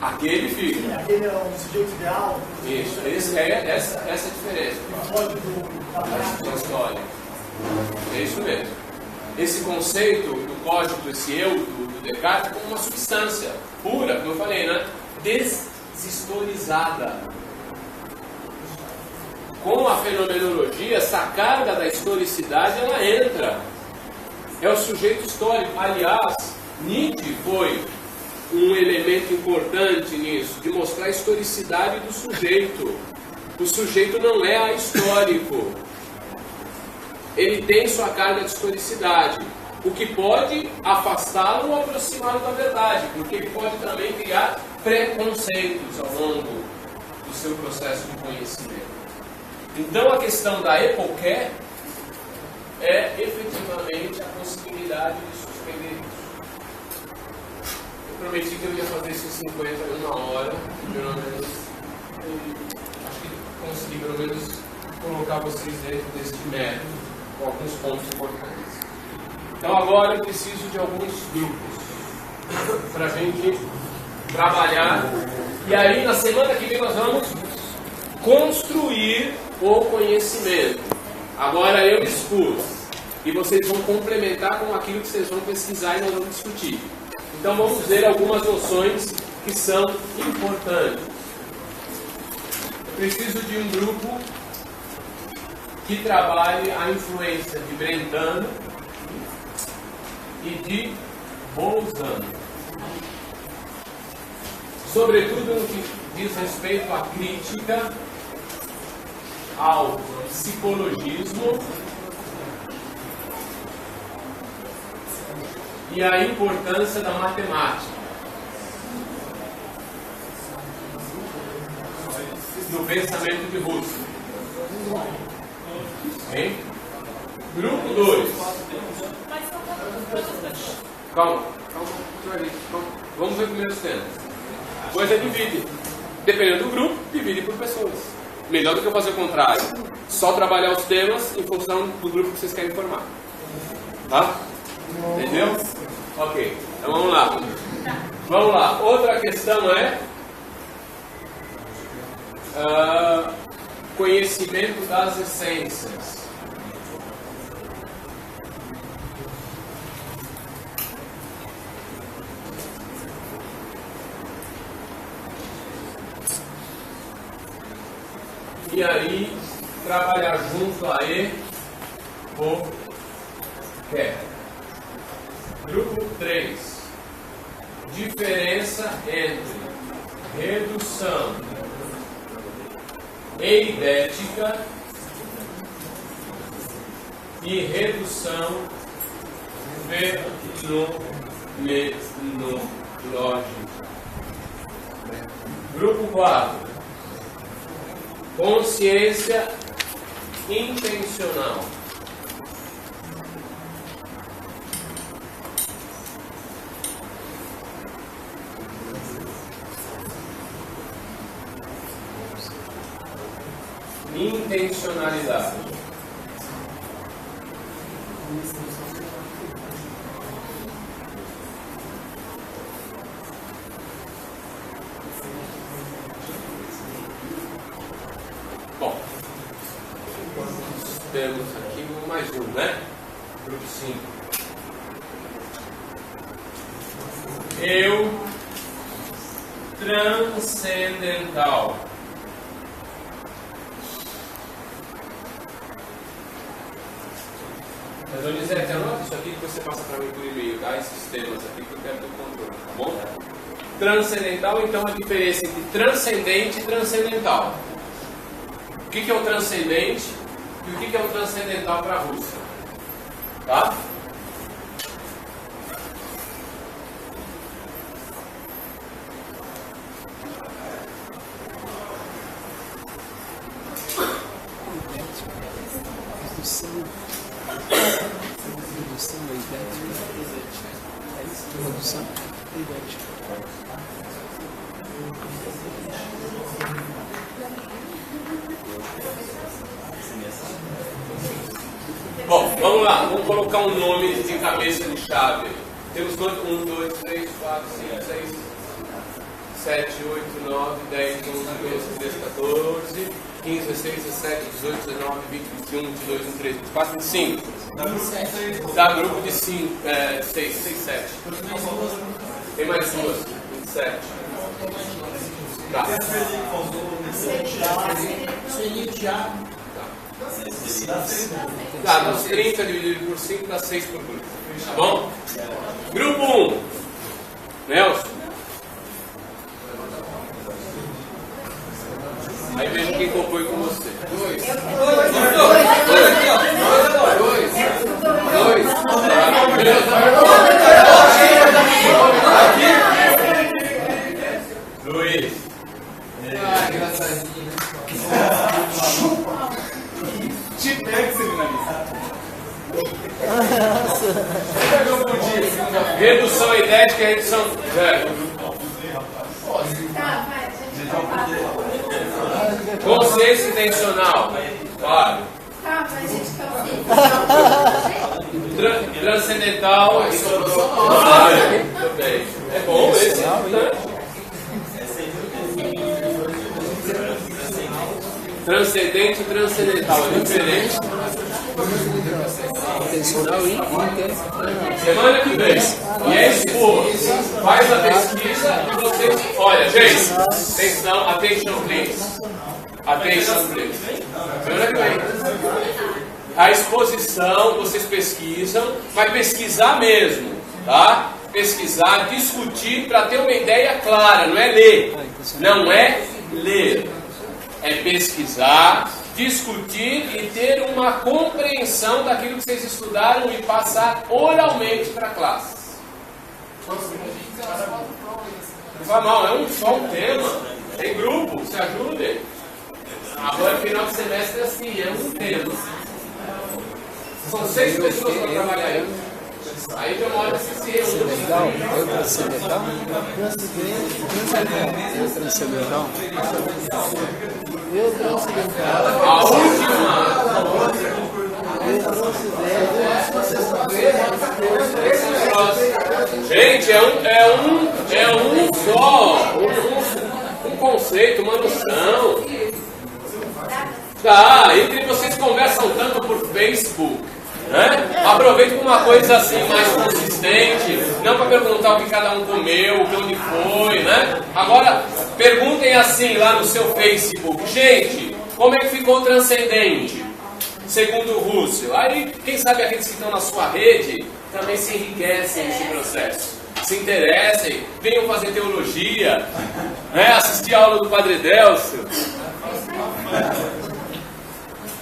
Aquele fica. Sim, aquele é um sujeito ideal. Isso, essa é a diferença. O código da prática. História. É isso mesmo. Esse conceito do código, esse eu do Descartes, como uma substância pura, como eu falei, né? Deshistorizada. Com a fenomenologia, essa carga da historicidade, ela entra. É o sujeito histórico. Aliás, Nietzsche foi um elemento importante nisso, de mostrar a historicidade do sujeito. O sujeito não é ahistórico. Ele tem sua carga de historicidade, o que pode afastá-lo ou aproximá-lo da verdade, porque ele pode também criar preconceitos ao longo do seu processo de conhecimento. Então a questão da epoqué é efetivamente a possibilidade de suspender isso. Eu prometi que eu ia fazer isso em 50 em uma hora, pelo menos, acho que consegui pelo menos colocar vocês dentro desse método, com alguns pontos importantes. Então agora eu preciso de alguns grupos para a gente trabalhar, e aí na semana que vem nós vamos construir o conhecimento. Agora eu expus, e vocês vão complementar com aquilo que vocês vão pesquisar e nós vamos discutir. Então vamos ver algumas noções que são importantes. Eu preciso de um grupo que trabalhe a influência de Brentano e de Bolzano. Sobretudo no que diz respeito à crítica, ao psicologismo e à importância da matemática no pensamento de Russell. Hein? Grupo 2. Calma. Vamos ver primeiro os temas. Depois divide. Dependendo do grupo, divide por pessoas. Melhor do que eu fazer o contrário. Só trabalhar os temas em função do grupo que vocês querem formar. Tá? Entendeu? Ok. Então vamos lá. Outra questão é conhecimento das essências. E aí, trabalhar junto a quer. Grupo 3. Diferença entre redução eidética e redução fenomenológica. Grupo 4. Consciência intencional. Intencionalidade. Bom, temos aqui mais um, né? Grupo 5. Eu transcendental. Mas, Donizete, anota isso aqui que você passa para mim por e-mail, tá? Esses temas aqui que eu quero ter o controle, tá bom? Transcendental, então, a diferença entre transcendente e transcendental. O que é o transcendente e o que é o transcendental para a Rússia? Tá? Redução eidética. Bom, vamos lá, vamos colocar um nome de cabeça de chave. Temos quanto? 1, 2, 3, 4, 5, 6, 7, 8, 9, 10, 11, 12, 13, 14, 15, 16, 17, 18, 19, 20, 21, 22, 23, 24, 25. Dá grupo de 5, 6, 7. Tem mais duas, 27. Tá. Tá, dos 30 dividido por 5 dá 6 por grupo. Tá bom? Grupo 1. Nelson. Aí veja quem compõe com você. 2. 2. Luiz. Ah, engraçadinho. Te pega, seminarista. Redução eidética e redução zero. Tá, vai, gente. Consciência intencional. Claro. Tá, vai, gente. Transcendental. Muito bem. É bom esse. Né? Transcendente e transcendental. É diferente. Intencional e Semana que vem. E é expor. Faz a pesquisa e vocês. Olha, gente. Atenção, attention please. Attention please. Semana que vem. A exposição, vocês pesquisam, vai pesquisar mesmo, tá? Pesquisar, discutir para ter uma ideia clara, não é ler. Não é ler. É pesquisar, discutir e ter uma compreensão daquilo que vocês estudaram e passar oralmente para a classe. Não vai mal, é só um tema. Tem grupo, se ajudem. Agora, final de semestre é assim, é um tema. São 6 pessoas para trabalhar aí. Aí tem uma hora que se reúne. Eu transcendental? Transcendental? Eu transcendental. A última. Gente, é um só. Um conceito, uma noção. Tá, entre vocês conversam tanto por Facebook, né? Aproveita com uma coisa assim mais consistente, não para perguntar o que cada um comeu, de onde foi, né? Agora, perguntem assim lá no seu Facebook, gente, como é que ficou transcendente, segundo o Russell? Aí, quem sabe aqueles que estão na sua rede também se enriquecem nesse processo. Se interessem, venham fazer teologia, né? Assistir a aula do Padre Délcio.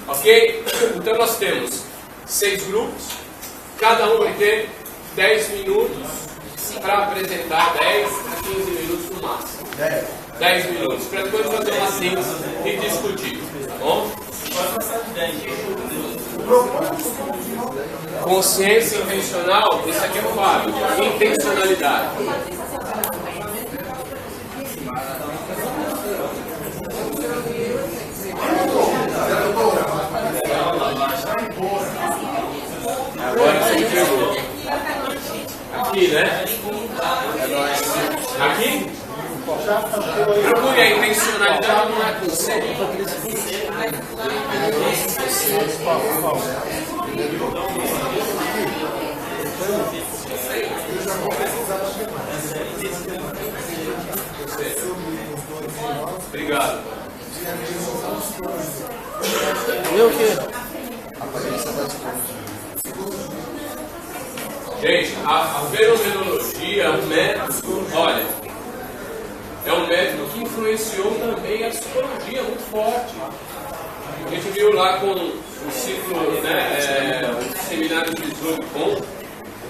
Ok? Então nós temos 6 grupos, cada um vai ter 10 minutos para apresentar, 10 a 15 minutos no máximo. 10 minutos, para depois fazer uma síntese e discutir, tá bom? Consciência intencional, esse aqui é o Fábio, intencionalidade. Agora você entregou. Aqui, né? Aqui? Procure a intencionalidade, não é com C. Obrigado. E o quê? Gente, a fenomenologia é um método, olha, é um método que influenciou também a psicologia muito forte. A gente viu lá com o ciclo, né, o seminário de Zurich,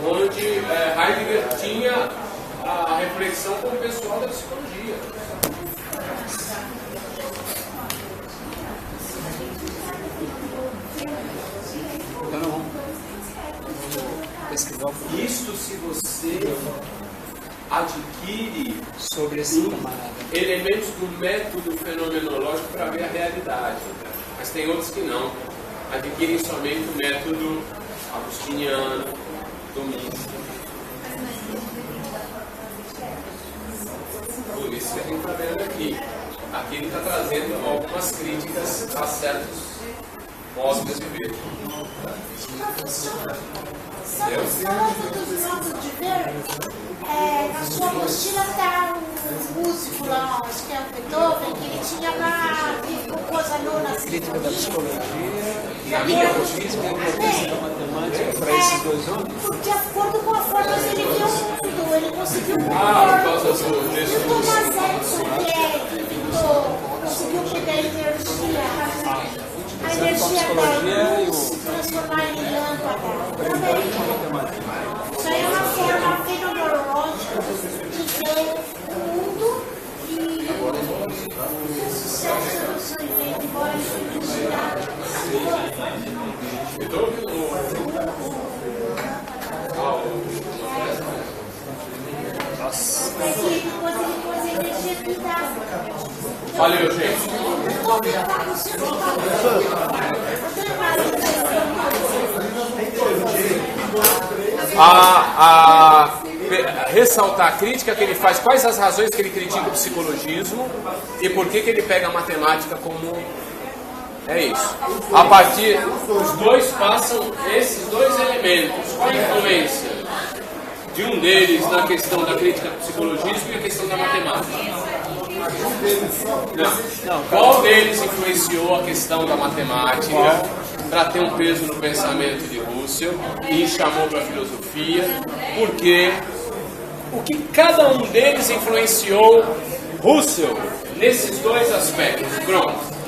onde Heidegger tinha a reflexão com o pessoal da psicologia. Então não vamos pesquisar o que Isto se você adquire sobre esse camarada. elementos do método fenomenológico para ver a realidade. Mas tem outros que não. Adquirem somente o método agustiniano, domínio. Por isso que a gente está vendo aqui. Aqui ele está trazendo algumas críticas a certos modos de viver. Sabe dos modos de ver? Na sua apostila está um músico lá, acho que é o Beethoven, que ele tinha lá, que compôs a nona Crítica da psicologia, da biologismo e a importância da matemática para esses dois homens. De acordo com a forma que ele viu o mundo, ele conseguiu Por causa do o Thomas Edison, que inventou, conseguiu pegar a energia da luz, transformar em lâmpada. Isso aí é uma forma fenomenológica de ver o mundo e o sucesso do seu invento, embora ele Valeu, gente. Ressaltar a crítica que ele faz, quais as razões que ele critica o psicologismo e por que ele pega a matemática como... É isso. A partir, os dois passam esses dois elementos. Qual a influência de um deles na questão da crítica do psicologismo e a questão da matemática? Não. Qual deles influenciou a questão da matemática para ter um peso no pensamento de Russell e chamou para a filosofia? Porque o que cada um deles influenciou Russell nesses dois aspectos? Pronto.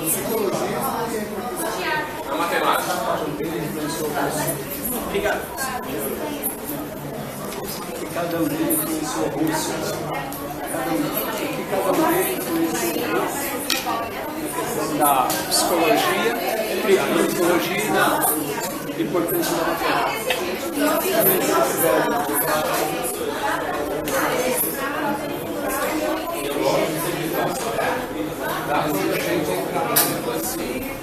A matemática. Obrigado. Cada um deles influenciou Russell. Cada um deles influenciou na questão da psicologia, e na importância da matemática. Dá pra gente entrar assim.